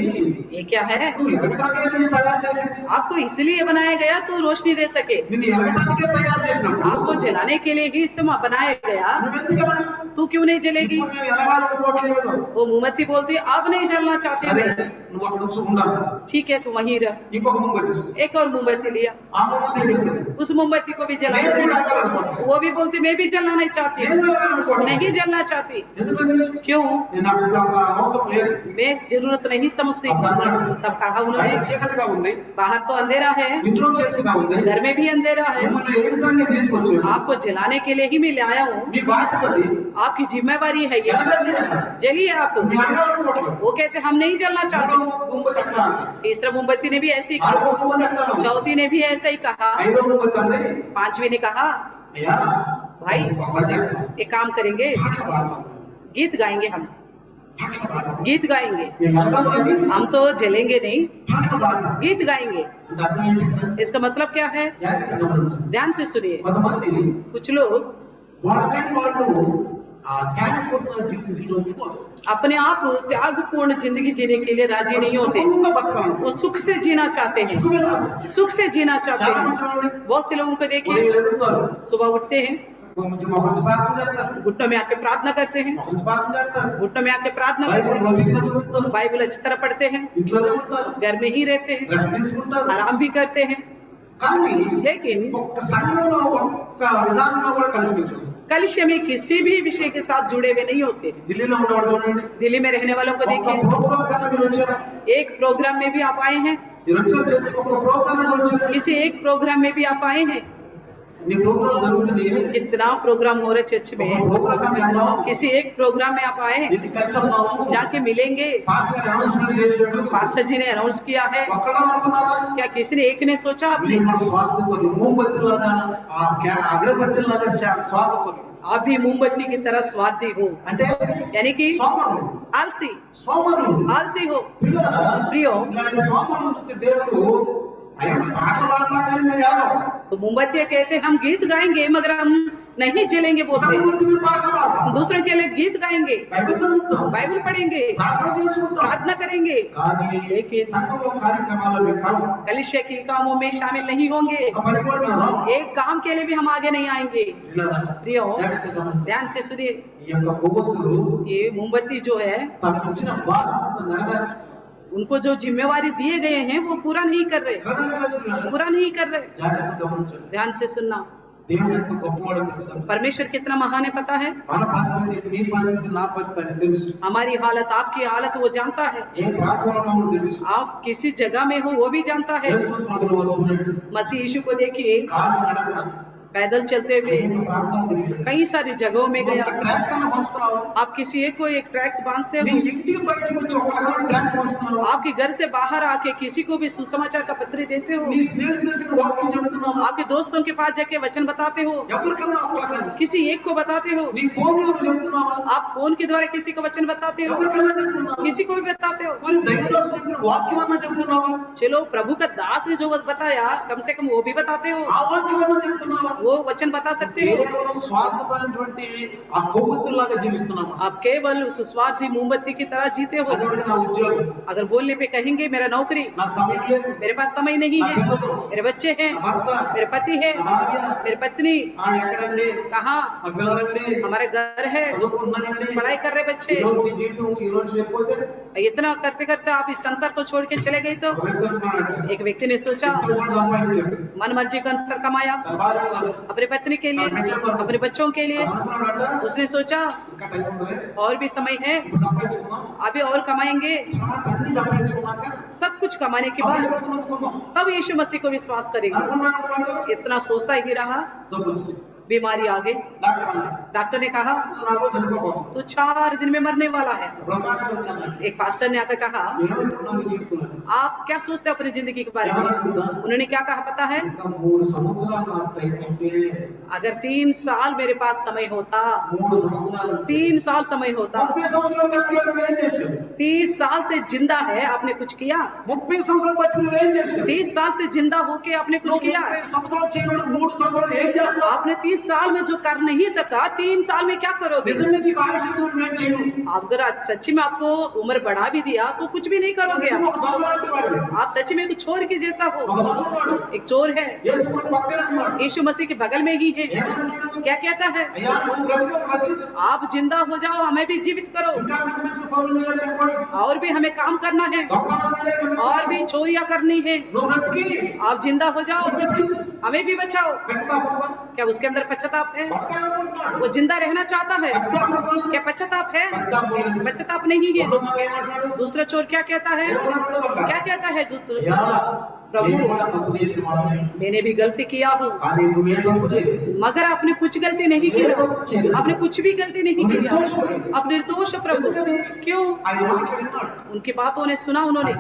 ये क्या है, నువ్వు ఎలగటానికే నేను తయారు చేసింది आपको इसलिए बनाया गया तो रोशनी दे सके, నిన్ను ఎలగటానికే తయారు చేసినప్పుడు आपको जलाने के लिए ही इस्तेमाल बनाया गया, నువ్వెందుకు ఎలగను? तू क्यों नहीं जलेगी। ఇప్పుడు నేను ఎలగాలనుకోవట్లేదు वो मोमबत्ती बोलती अब नहीं जलना चाहती సరే मैं, నువ్వు అక్కడ నుంచి ఉండాలి ठीक है तू वहीं रह। ఇంకొక मोमबत्ती తీసుకో. एक और मोमबत्ती लिया, ఆ मोमबत्ती వెలిగించు. उस मोमबत्ती को भी నేను जलाया, ఎలగాలనుకోవట్లేదు. वो भी बोलती मैं भी जलना नहीं चाहती, నేను ఎలగాలనుకోవట్లేదు. नहीं जलना चाहती। ఎందుకని क्यों, నేను నాకు ఇప్పుడు అంత అవసరం లేదు मैं जरूरत नहीं समझती। तब कहा బయట उन्होंने చీకటిగా ఉంది बाहर तो अंधेरा है, ఇంట్లో చీకటిగా ఉంది घर में भी अंधेरा है, మిమ్మల్ని ఎలిగించడానికి తీసుకొచ్చాను आपको जलाने के लिए ही मैं लाया हूँ, మీ బాధ్యత అది आपकी जिम्मेवारी है ये, ఎలగండి जलिए आप। మీ ఎలగాలనుకోవట్లేదు वो कहते हम नहीं जलना चाहते। मोमबत्ती ఎక్కడ तीसरा मोमबत्ती ने भी ऐसे ही నాలుగో कहा, मोमबत्తి ఎక్కడ चौथी ने भी ऐसा ही कहा, ఐదో मोमबत्తి అంది पांचवी ने कहा అయ్యా भाई ఒక పని చేస్తాం एक काम करेंगे, పాటలు పాడతాం गीत गाएंगे, हम పాటలు పాడతాం गीत गाएंगे, మేము ఎలగాలని हम तो जलेंगे नहीं, పాటలు పాడతాం गीत गाएंगे। అంటే అర్థం ఏంటి इसका मतलब क्या है, జాగ్రత్తగా గమనించండి. ध्यान से सुनिए। కొంతమంది कुछ लोग వాళ్ళకై వాళ్ళు ఆ త్యాగపూర్ణ జీవితంలో ఒప్పుకోరు. अपने आप त्यागपूर्ण जिंदगी जीने के लिए राजी नहीं होते, సుఖంగా బతకాలి. वो सुख से जीना चाहते हैं, సుఖమే రాదు. सुख से जीना चाहते చాలా हैं। మంది చూడండి, बहुत से लोगों को देखिए ఉదయం లేస్తారు, सुबह उठते हैं, కొంచెం మొహం ప్రార్థన చేస్తారు, घुटनों में आके प्रार्थना करते हैं, మొహం ప్రార్థన చేస్తారు, घुटनों में आके प्रार्थना करते బైబిల్ రోజుగా చదువుతారు, हैं, बाइबल अच्छी तरह पढ़ते हैं, ఇంట్లోనే ఉంటారు, घर में ही रहते हैं, రెస్ట్ తీసుకుంటారు. आराम भी करते हैं, కానీ लेकिन ఒక్క సంఘంలో ఒక్క విధానంలో కూడా కలిసి कलिशे में किसी भी विषय के साथ जुड़े हुए नहीं होते। ఢిల్లీలో ఉండేవాడు చూడండి, दिल्ली में रहने वालों को ఒక్క देखिए, ప్రోగ్రామ్ కన్నా మీరు వచ్చారా? एक प्रोग्राम में भी आप आए हैं, మీరు వచ్చిన చర్చకి ఒక్క ప్రోగ్రామ్ కన్నా వచ్చారా? किसी एक प्रोग्राम में भी आप आए हैं। నీ ప్రోగ్రామ్ జరుగుతుంది, कितना प्रोग्राम हो रहे चर्च ఒక में, ప్రోగ్రామ్ కన్నా వెళ్దాం, किसी एक प्रोग्राम में आप आए हैं, ఇది కలిసి వద్దాము, जाके मिलेंगे। పాస్టర్ అనౌన్స్మెంట్ చేసాడు, पास्टर जी ने अनाउंस किया है, ఒక్కడే అనుకున్నారా? क्या किसी ने एक ने सोचा आपने, వీళ్ళు స్వార్థపరులు, మోంబత్తిలాగా అగ్రబత్తిలాగా స్వార్థపరులు. आप भी मोमबत्ती की तरह स्वार्थी हो, అంటే यानी कि సోమరులు, आलसी, సోమరులు. आलसी हो। పిల్లరా, प्रियो, ఇలాంటి సోమరులు చూస్తే దేవుడు అయ్యా పాటలు పాడతా కానీ మేము ఎవరు तो मोमबत्ती कहते हैं हम गीत गाएंगे मगर हम नहीं जलेंगे बोलते, దాని గురించి మీరు పాటలు పాడతాం, दूसरों के लिए गीत गाएंगे, బైబిల్ చదువుతాం, बाइबल पढ़ेंगे, ప్రార్థన చేసుకుంటాం. प्रार्थना करेंगे, కానీ लेकिन సంఘంలో కార్యక్రమాల్లో మేము కలం कलिशे के कामों में शामिल नहीं होंगे, ఒక పని కూడా మేము రాం. एक काम के लिए भी हम आगे नहीं आएंगे। పిల్లరా, प्रियो, జాగ్రత్తగా గమనించండి. ध्यान से सुनिए, ఈ యొక్క కొవ్వొత్తులు ये मोमबत्ती जो है తనకు వచ్చిన బాధ్యత నెరవేర్చ उनको जो जिम्मेवारी दिए गए हैं वो पूरा नहीं कर रहे, నెరవేర్చలేదు. पूरा नहीं कर रहे। జాగ్రత్తగా గమనించండి. ध्यान से सुनना, దేవుడు ఎంత గొప్పవాడో తెలుసా? परमेश्वर कितना महान है पता है, మన పరిస్థితి, నీ పరిస్థితి, నా పరిస్థితి ఆయనకు తెలుసు. हमारी हालत आपकी हालत वो जानता है, ఏ ప్రాంతంలో ఉన్నామో తెలుసు. आप किसी जगह में हो वो भी जानता है। యేసు ప్రభువును చూడండి, मसीह यीशु को देखिए, కాలు నడకన पैदल चलते हुए ప్రాంతం తిరిగి कई सारी जगहों में गया। ట్రాక్స్ అన్న మోస్తున్నావు आप किसी एक को एक ट्रैक्स बांधते నీ हो, ఇంటికి బయటకు వచ్చి ఒక అగరం ట్రాక్ మోస్తున్నావు आपके घर से बाहर आके किसी को भी सुसमाचार का पत्र देते हो, నీ స్నేహితుడికి వాక్యం చెప్తున్నావు आपके दोस्तों के पास जाके वचन बताते हो, ఎవరికన్నా ఒకరికన్నా किसी एक को बताते हो, నీ ఫోన్లో చెప్తున్నావా आप फोन के द्वारा किसी को वचन बताते हो, ఎవరికన్నా చెప్తున్నావా किसी को भी बताते हो। మరి దైవదాసుడికి వాక్యం అన్నా చెప్తున్నావా चलो प्रभु का दास ने जो बताया कम से कम वो भी बताते हो, ఆ వాక్యం అన్నా చెప్తున్నావా वो वचन बता सकते हो। కేవలం స్వార్థపరమైనటువంటి ఆ కొవ్వొత్తులాగా జీవిస్తున్నావా आप केवल उस स्वार्थी मोमबत्ती की तरह जीते हो। అదే నా ఉద్యోగం अगर बोलने पे कहेंगे मेरा नौकरी, నాకు సమయం లేదు मेरे पास समय नहीं है, मेरे बच्चे हैं, నా భర్త मेरे पति है, నా భార్య मेरे पत्नी ఎక్కడండి कहाँ, మా పిల్లలండి हमारे घर है, చదువుకుంటున్నారండి पढ़ाई कर रहे बच्चे। ఈరోజు నీ జీవితం ఈ రోజు లేకపోతే इतना करते करते आप इस संसार को छोड़ के चले गए तो ఒక వ్యక్తి అంటున్నాడంట एक व्यक्ति ने सोचा, ఇష్టపడి సంపాదించాడు मन मर्जी का अनुसार कमाया తన భార్య కాదు अपने पत्नी के लिए, अपने बच्चों के लिए। అనుకున్నాడంట उसने सोचा ఇంకా టైం ఉందిలే और भी समय है, ఇప్పుడు సంపాదించుకున్నాం अभी और कमाएंगे। తర్వాత అన్ని సంపాదించుకున్నాక सब कुछ कमाने के అప్పుడు बाद ఎవరు అనుకున్నాం तब यीशु मसीह को विश्वास करेंगे। అనుకున్నాడు इतना सोचता ही रहा, జబ్బు వచ్చింది बीमारी आ गई। డాక్టర్ అన్నాడు डॉक्टर ने कहा నాకు చనిపోతాను तू 4 दिन में मरने वाला है। బ్రహ్మాండం వచ్చాను एक पास्टर ने आकर कहा నేను అనుకున్నాను జీవితున్నాను आप क्या सोचते हो अपनी जिंदगी के बारे में? उन्होंने क्या कहा पता है, ఇంకా 3 సంవత్సరాలు నాకు టైం ఉంటే अगर 3 साल मेरे पास समय होता, 3 సంవత్సరాలు 3 साल समय होता। 30 సంవత్సరాలు బతికి ఏం చేశావు 30 साल से जिंदा है, आपने कुछ किया? 30 సంవత్సరాలు బతికి ఏం చేశావు 30 साल से जिंदा होके आपने कुछ किया? 30 సంవత్సరాలు చేయడం 3 సంవత్సరాలు ఏం చేస్తావు आपने 30 साल में जो कर नहीं सका 3 साल में क्या करोगे? నిజంగా నీకు ఆయుష్ ఇచ్చినప్పుడు నేను చేయను अगर आज सच्ची में आपको उम्र बढ़ा भी दिया तो कुछ भी नहीं करोगे आप। ఒక దొంగలాంటి వాడివి. आप सच्ची में एक चोर के जैसा ఒక हो। దొంగవాడు एक चोर है, యేసుని పక్కనే ఉన్నాడు यीशु मसीह के बगल में ही है। ఏమన్నాడు क्या कहता है, అయ్యా నువ్వు బ్రతికించు आप जिंदा हो जाओ, हमें भी जीवित करो, ఇంకా మంచి పనులు చేయాలి और भी हमें काम करना है, और भी चोरियां करनी है। నువ్వు బ్రతికి आप जिंदा हो जाओ, हमें भी बचाओ। ఖచ్చితంగా क्या उसके अंदर पश्चाताप है? బతకాలనుకుంటున్నాడు वो जिंदा रहना चाहता है। क्या पश्चाताप है? पश्चाताप नहीं है। రెండో మాట ఏమంటాడు दूसरा चोर क्या कहता है? क्या कहता है అయ్యా प्रभु నేను కూడా తప్పు చేసిన వాడిని मैंने भी गलती किया हूँ, కానీ నువ్వే తప్పు చేయలేదు मगर आपने कुछ गलती नहीं की, आपने कुछ भी गलती नहीं की। आप निर्दोष है प्रभु। क्यों? ఆయన వాక్యం విన్నాడు उनकी बातों ने सुना उन्होंने।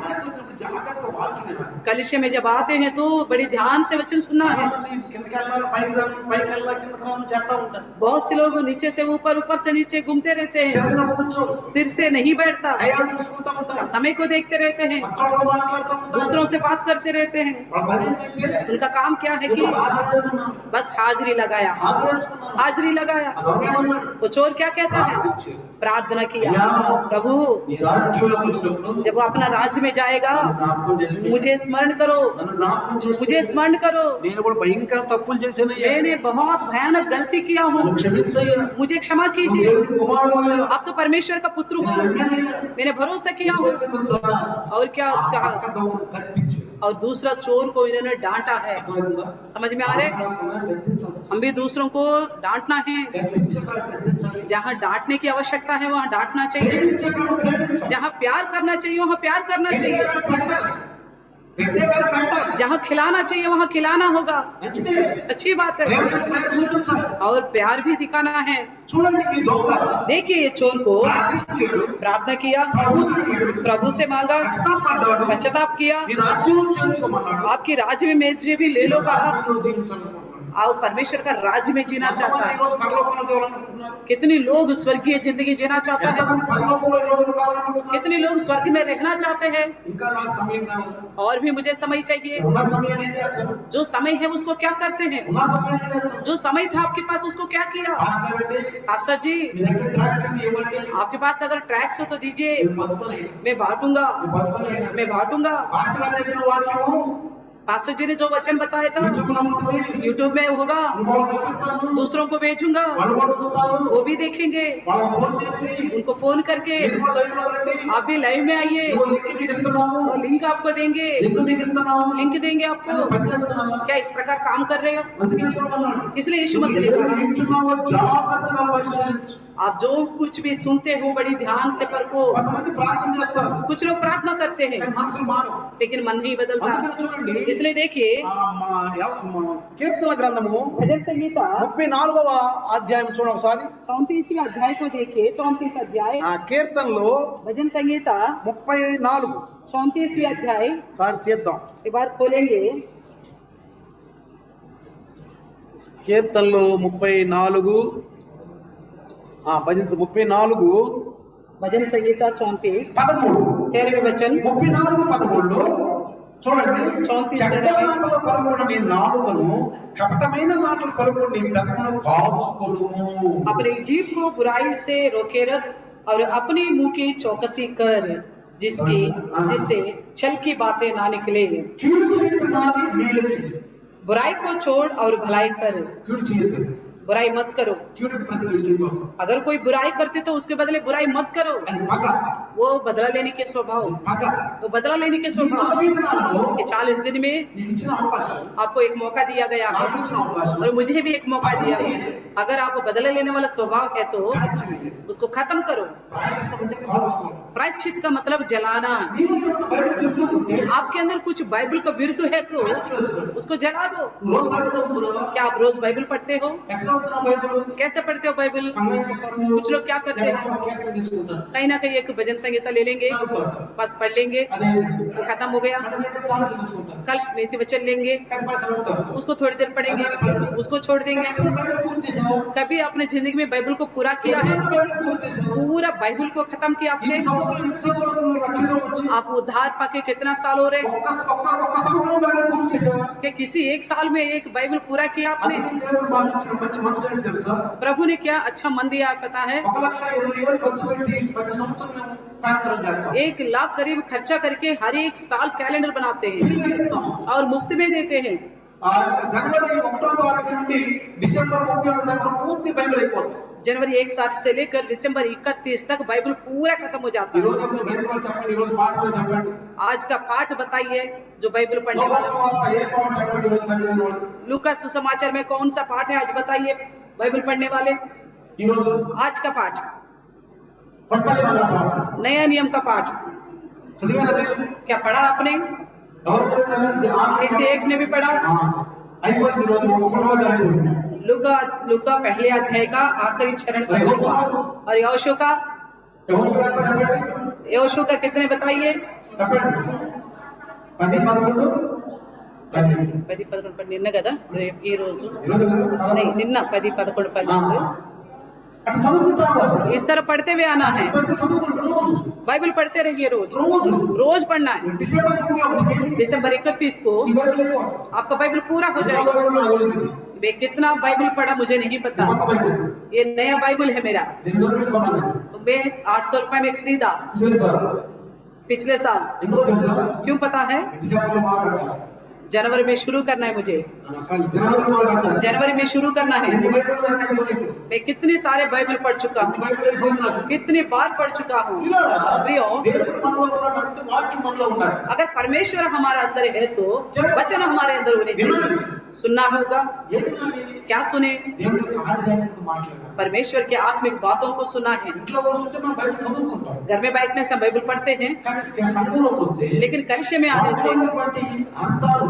జాగ్రత్తగా వాక్యం విన్నాడు कलिशे में जब आते हैं तो बड़ी ध्यान से वचन सुनना है। కిందకి వెళ్ళాలి పైకి రాను పైకి వెళ్ళాలి కిందకి రాను చేస్తా ఉంటారు बहुत से लोग नीचे से ऊपर, ऊपर से नीचे घूमते रहते हैं, స్థిరంగా కూర్చో स्थिर से नहीं बैठता, అయ్యా చూసుకుంటా ఉంటారు समय को देखते रहते हैं, పక్కన మాట్లాడుతూ ఉంటారు दूसरों से बात करते रहते हैं। వాళ్ళ పని ఏంటంటే उनका काम क्या है कि ఆచరిస్తున్నాం बस हाजिरी लगाया, ఆచరిస్తున్నాం हाजिरी लगाया। అదొకేమన్నాడు वो चोर क्या कहता है? प्रार्थना किया, प्रभु ఈ రాజ్యంలోకి వచ్చినప్పుడు जब वो अपना राज्य में जाएगा జ్ఞాపకం చేసి मुझे स्मरण करो, నన్ను జ్ఞాపకం చేసి मुझे स्मरण करो, నేను కూడా భయంకర తప్పులు చేశానయ్యా. मैंने बहुत भयानक गलती किया हूँ, నన్ను క్షమించయ్యా मुझे क्षमा నువ్వు कीजिए। దేవుని కుమారుడు आप तो परमेश्वर का पुत्र हो, मैंने भरोसा किया हूँ। और क्या कहा? और दूसरा चोर को इन्होंने डांटा है। समझ में आ रहे? हम भी दूसरों को डांटना है, जहाँ डांटने की आवश्यकता है वहाँ डांटना चाहिए, जहाँ प्यार करना चाहिए वहाँ प्यार करना चाहिए, जहाँ खिलाना चाहिए वहाँ खिलाना होगा। अच्छी बात है। और प्यार भी दिखाना है। देखिए ये चोर को प्रार्थना किया, प्रभु से मांगा, पश्चाताप किया, आपकी राज्य में मेरे भी ले लो कहा। आओ परमेश्वर का राज्य में जीना चाहता है। कितने लोग स्वर्गीय जिंदगी जीना चाहता है, कितने लोग स्वर्ग में रहना चाहते हैं। और भी मुझे समय चाहिए। जो समय है उसको क्या करते हैं? जो समय था आपके पास उसको क्या किया? पास्टर जी आपके पास अगर ट्रैक्स हो तो दीजिए, मैं बांटूंगा, मैं बांटूंगा। पास्टर जी ने जो वचन बताया था यूट्यूब में होगा, दूसरों को भेजूंगा, वो भी देखेंगे। उनको फोन करके आप भी लाइव में आइए, लिंक आपको देंगे, लिंक देंगे आपको। क्या इस प्रकार काम कर रहे हो? इसलिए यीशु मसीह ने कहा आप जो कुछ भी सुनते हो बड़ी ध्यान से परखो। కొంతమంది ప్రార్థన చేస్తారు कुछ लोग प्रार्थना करते हैं కానీ మనసులు మారవు. लेकिन मन नहीं बदलता। అందుకని చూడండి इसलिए देखिए మా కీర్తన గ్రంథము भजन संहिता 34వ అధ్యాయం చూడండి ఒకసారి। 34वें अध्याय को देखिए। 34 अध्याय ఆ కీర్తనలో भजन संहिता 34 34वें अध्याय సారి తీద్దాం। एक बार खोलेंगे। కీర్తనలో 34 భజన 34 भजन संहिता 34 13 13वें वचन 34:13 చూడండి 34 చెడ్డ మాటలు పలుకుడు నీ నాలుకను కపటమైన మాటలు పలుకుడు నీ పెదవులను కాచుకొనుము. अपने जीभ को बुराई से रोके रख और अपने मुंह की चौकसी कर जिससे छल की बातें ना निकले। కీడు చేయకున్నది మేలు చేయి. बुराई को छोड़ और भलाई कर। కీడు చేయకు. बुराई मत करो। కీడుకు ప్రతిఫలం చేయకు. अगर कोई बुराई करते तो उसके बदले बुराई मत करो। అది పగ. वो बदला लेने के स्वभाव, పగ. वो बदला लेने के स्वभाव। कि 40 दिन में నీకు ఇచ్చిన అవకాశం आपको एक मौका दिया गया है నాకు ఇచ్చిన అవకాశం और मुझे भी एक मौका दिया है। अगर आप बदला लेने वाला स्वभाव है तो उसको खत्म करो। ప్రాయశ్చిత్తం అంటే కావచ్చు. प्रायश्चित का मतलब जलाना। నీవు ఏమైనా బైబిల్ చెప్తుంటే आपके अंदर कुछ बाइबल का विरुद्ध है तो उसको जला दो। రోజు బైబిల్ చదువుతున్నావా? क्या आप रोज बाइबल पढ़ते हो? ఎట్లా చదువుతున్నావు బైబిల్? कैसे पढ़ते हो बाइबल? కంగారు చేస్తారు. कुछ लोग क्या करते हैं, వాక్యాన్ని తీసుకుంటారు. कहीं ना कहीं एक भजन संहिता ले लेंगे, बस पढ़ लेंगे, అదే वो खत्म हो गया। సార్లు తీసుకుంటారు. कल नीति वचन लेंगे, కానీ చదువుతారు. उसको थोड़ी देर पढ़ेंगे, उसको छोड़ देंगे। బైబిల్ పూర్తి చేసావు. कभी अपने जिंदगी में बाइबल को पूरा किया है? బైబిల్ పూర్తి చేసావు. पूरा बाइबल को खत्म किया ఈ आपने? సంవత్సరం ఈ సంవత్సరం రక్షణ వచ్చి आप उद्धार पाके कितना साल हो रहे ఒక్క సంవత్సరం బైబిల్ పూర్తి చేసావా? कि किसी एक साल में एक बाइबल पूरा किया आपने? అందుకే దేవుడు మాకు ఇచ్చిన మంచి మనసు ఏంటి తెలుసా? प्रभु ने क्या अच्छा मन दिया पता है? 1,20,000 ఖర్చు పెట్టి ప్రతి సంవత్సరం మేము కార్యక్రమం చేస్తాం. 1 लाख करीब खर्चा करके हर एक साल कैलेंडर बनाते हैं ఫ్రీగా ఇస్తాం. और मुफ्त में देते हैं। జనవరి 1వ తారీఖు నుండి డిసెంబర్ 31 దాకా పూర్తి బైబిల్ అయిపోతుంది. जनवरी 1 तारीख से लेकर दिसंबर 31 तक बाइबल पूरा खत्म हो जाता ఈ है। రోజు మీరు బైబిల్ వాళ్ళు చెప్పండి, ఈ రోజు పాఠాలు చెప్పండి. आज का पाठ बताइए जो बाइबल पढ़ने లోకాసు वाला। వార్త ఏ పాఠం చెప్పండి ఈ రోజు బైబిల్ వాళ్ళు. लूका सुसमाचार में कौन सा पाठ है आज बताइए बाइबल पढ़ने वाले। ఈ రోజు आज का पाठ పట్టాలి మన పాఠం. नया नियम का पाठ చదివారా మీరు? क्या पढ़ा आपने? ఎవరు చదివారు? किसी एक ने भी पढ़ा? అయిపోయింది ఈ రోజు 1వ అధ్యాయం. लूका पहले अध्याय का आखिरी चरण మరి का। యెహోవా और यहोशू का చెప్పండి. यहोशू का कितने बताइए? చెప్పండి. 10, 11, 12. 10, 11, 12 నిన్న కదా ఈ రోజు ఈరోజు नहीं నిన్న 10, 11, 12 అటు చదువుకుంటాము. इस तरह पढ़ते हुए आना है। చదువుకుంటాం రోజు. बाइबल पढ़ते रहिए रोज రోజు. रोज पढ़ना है। డిసెంబర్ 31 दिसंबर 31 को ఈ బైబిల్ అయిపోతుంది. आपका बाइबल पूरा हो ఈ जाएगा। బైబిల్ నాకు తెలియదు. मैं कितना बाइबल पढ़ा मुझे नहीं पता। కొత్త బైబిల్. ये नया बाइबल है मेरा। దీని గురించి మీరు కొనాలి. तो मैं 800 रुपए में खरीदा తెలుసా? पिछले साल। ఎందుకో తెలుసా? क्यों पता है? డిసెంబర్లో మాట్లాడతాను. जनवरी में शुरू करना है मुझे। జనవరిలో మాట్లాడతాను. जनवरी में शुरू करना है। ఎన్ని బైబిల్ ఉన్నాయి? मैं कितने सारे बाइबल पढ़ चुका అన్ని हूँ, బైబిల్ అయిపోయింది నాకు. कितनी बार पढ़ चुका हूँ। పిల్లరా, प्रियो, దేవుడు మనలో ఉన్నటువంటి వాక్యం మనలో ఉండాలి. अगर परमेश्वर हमारे अंदर है तो वचन हमारे अंदर होने चाहिए। सुनना होगा। ఏది నాది? क्या सुने? దేవుడి యొక్క ఆధ్యాత్మిక మాట్లాడాలి. परमेश्वर के आत्मिक बातों को सुना है। ఇంట్లో కూర్చుంటే మనం బైబిల్ చదువుకుంటాం. घर में बैठने से हम बाइबल पढ़ते हैं, కానీ సంఘంలోకి వస్తే लेकिन कलिशे में आने से వాక్యంలోని అర్థాలు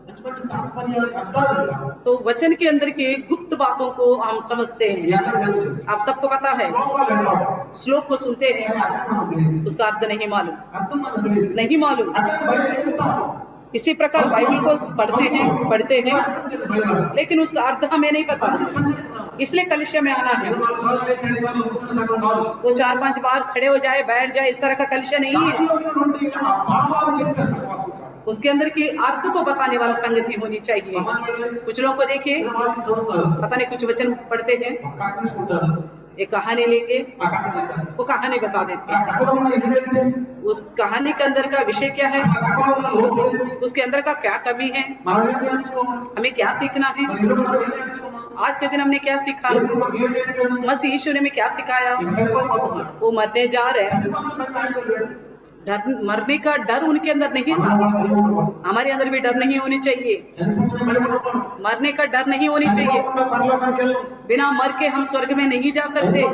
మంచి మంచి తాత్పర్యాలకు అర్థాలు ఉంటాయి. तो वचन के अंदर के गुप्त बातों को हम समझते మీ हैं। అందరికీ తెలుసు. आप सबको पता है। శ్లోకాలు వింటాం. श्लोक को सुनते हैं, కానీ అర్థం మనకు తెలియదు. उसका अर्थ नहीं मालूम, అర్థం మనకు తెలియదు. नहीं मालूम। అర్థం బైబిల్ చెప్తాం. इसी प्रकार बाइबल को पढ़ते हैं అర్థం తెలియదు బైబిల్. लेकिन उसका अर्थ हमें नहीं पता। అందుకే సందేహిస్తున్నాం. इसलिए कलिशे में आना है। ఏదో వాళ్ళు చదివేసి ఎన్నిసార్లు కూర్చున్న సంఘం కాదు. वो 4-5 बार खड़े हो जाए बैठ जाए इस तरह का कलिशा नहीं है। దానిలో ఉన్నటువంటి ఆ భావాలు చెప్పే సహవాసం కాదు. उसके अंदर की अर्थ को बताने वाला संगति होनी चाहिए। कुछ लोगों को देखिए ఏదో వాక్యం చదువుతారు. पता नहीं कुछ वचन पढ़ते हैं, ఒక కథ తీసుకుంటారు. एक कहानी लेके ఆ కథ చెప్తారు. वो कहानी बता देते ఆ हैं। కథలో ఉన్న ఎలిమెంట్ ఏంటి? उस कहानी के अंदर का विषय क्या है, ఆ కథలో ఉన్న లోపం ఏంటి? उसके अंदर का क्या कमी है, మనం ఏం నేర్చుకోవాలి? हमें क्या सीखना है। మరి ఈరోజు మనం ఏం నేర్చుకున్నాం? आज के दिन हमने क्या सीखा, యేసు మాకు ఏం నేర్పాడు? मसीह यीशु ने हमें क्या सिखाया। ఇక సరిపోతున్నాడు. वो मरने जा रहे हैं, సరిపోతున్న పని ఆయన లేదు. मरने का डर उनके अंदर नहीं था। हमारे अंदर भी डर नहीं होनी चाहिए, मरने का डर नहीं होनी चाहिए। बिना मर के हम स्वर्ग में नहीं जा सकते।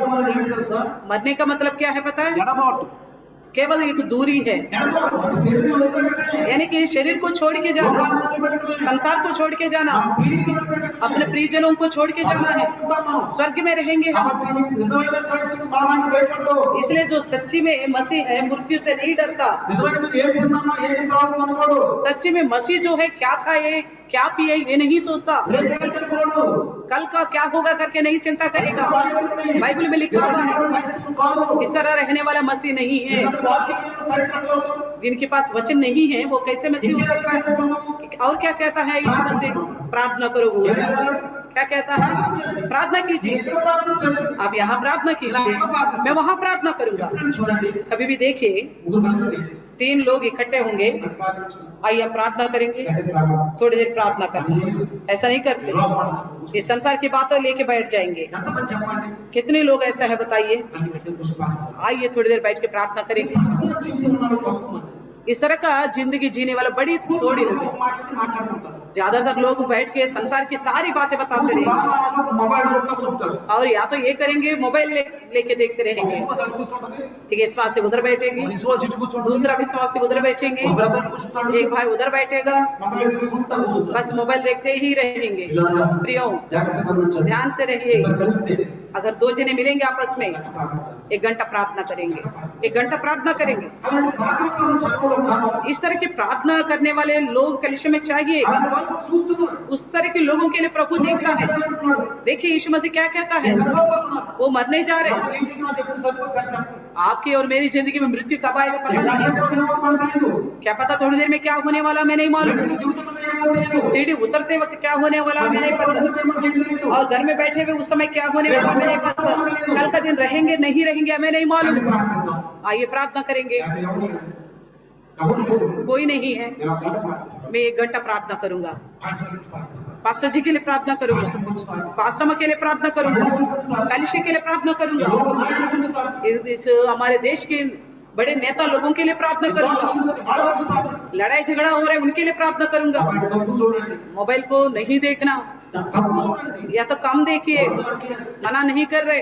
मरने का मतलब क्या है पता है? ఎడబాటు केवल एक दूरी है, यानी कि शरीर को छोड़ के जाना, संसार को छोड़ के जाना, अपने प्रियजनों को छोड़ के जाना है। स्वर्ग में रहेंगे हम। इसलिए जो सच्ची में मसीह है मृत्यु से नहीं डरता। सच्ची में मसीह जो है क्या खाए क्या पिए ये नहीं सोचता, कल का क्या होगा करके नहीं चिंता करेगा। बाइबल में लिखा हुआ है इस तरह रहने वाला मसीह नहीं है। जिनके पास वचन नहीं है वो कैसे मसीह हो सकता है? और क्या कहता है यीशु मसीह? प्रार्थना करो। क्या कहता है? प्रार्थना कीजिए। आप यहाँ प्रार्थना कीजिए, मैं वहां प्रार्थना करूंगा। कभी भी देखिए 3 लोग इकट्ठे होंगे, आइए हम प्रार्थना करेंगे, थोड़ी देर प्रार्थना करेंगे, ऐसा नहीं करते। इस संसार की बातों लेके बैठ जाएंगे। कितने लोग ऐसा है बताइए? आइए थोड़ी देर बैठ के प्रार्थना करेंगे। इस तरह का जिंदगी जीने वाला बड़ी थोड़ी लोग हैं। ज्यादातर लोग बैठ के संसार की सारी बातें बताते रहेंगे, और या तो ये करेंगे मोबाइल लेके देखते रहेंगे, ठीक है, विश्वास से उधर बैठेंगे, दूसरा विश्वास से उधर बैठेंगे, एक भाई उधर बैठेगा, बस मोबाइल देखते ही रहेंगे। प्रियो ध्यान से रहिए। अगर 2 जने मिलेंगे आपस में 1 घंटा प्रार्थना करेंगे, 1 घंटा प्रार्थना करेंगे। इस तरह की प्रार्थना करने वाले लोग कलीसिया में चाहिए। उस तरह के लोगों के लिए प्रभु देखता है। देखिए यीशु मसीह क्या कहता है, वो मरने जा रहे हैं। आपकी और मेरी जिंदगी में मृत्यु कब आएगा पता नहीं। क्या पता थोड़ी देर में क्या होने वाला मैं नहीं मालूम। सीढ़ी उतरते वक्त क्या होने वाला मैं नहीं पता, और घर में बैठे हुए उस समय क्या होने वाला मैं नहीं पता। कल का दिन रहेंगे नहीं रहेंगे हमें नहीं मालूम। आइए प्रार्थना करेंगे। कोई नहीं है, मैं 1 घंटा प्रार्थना करूंगा। पास्टर जी के लिए प्रार्थना करूंगा, पास्टर के लिए प्रार्थना करूंगा, कलीसिया के लिए प्रार्थना करूंगा, इस हमारे देश के बड़े नेता लोगों के लिए प्रार्थना करूंगा। लड़ाई झगड़ा हो रहा है उनके लिए प्रार्थना करूंगा। मोबाइल को नहीं देखना, या तो कम देखिए, मना नहीं कर रहे,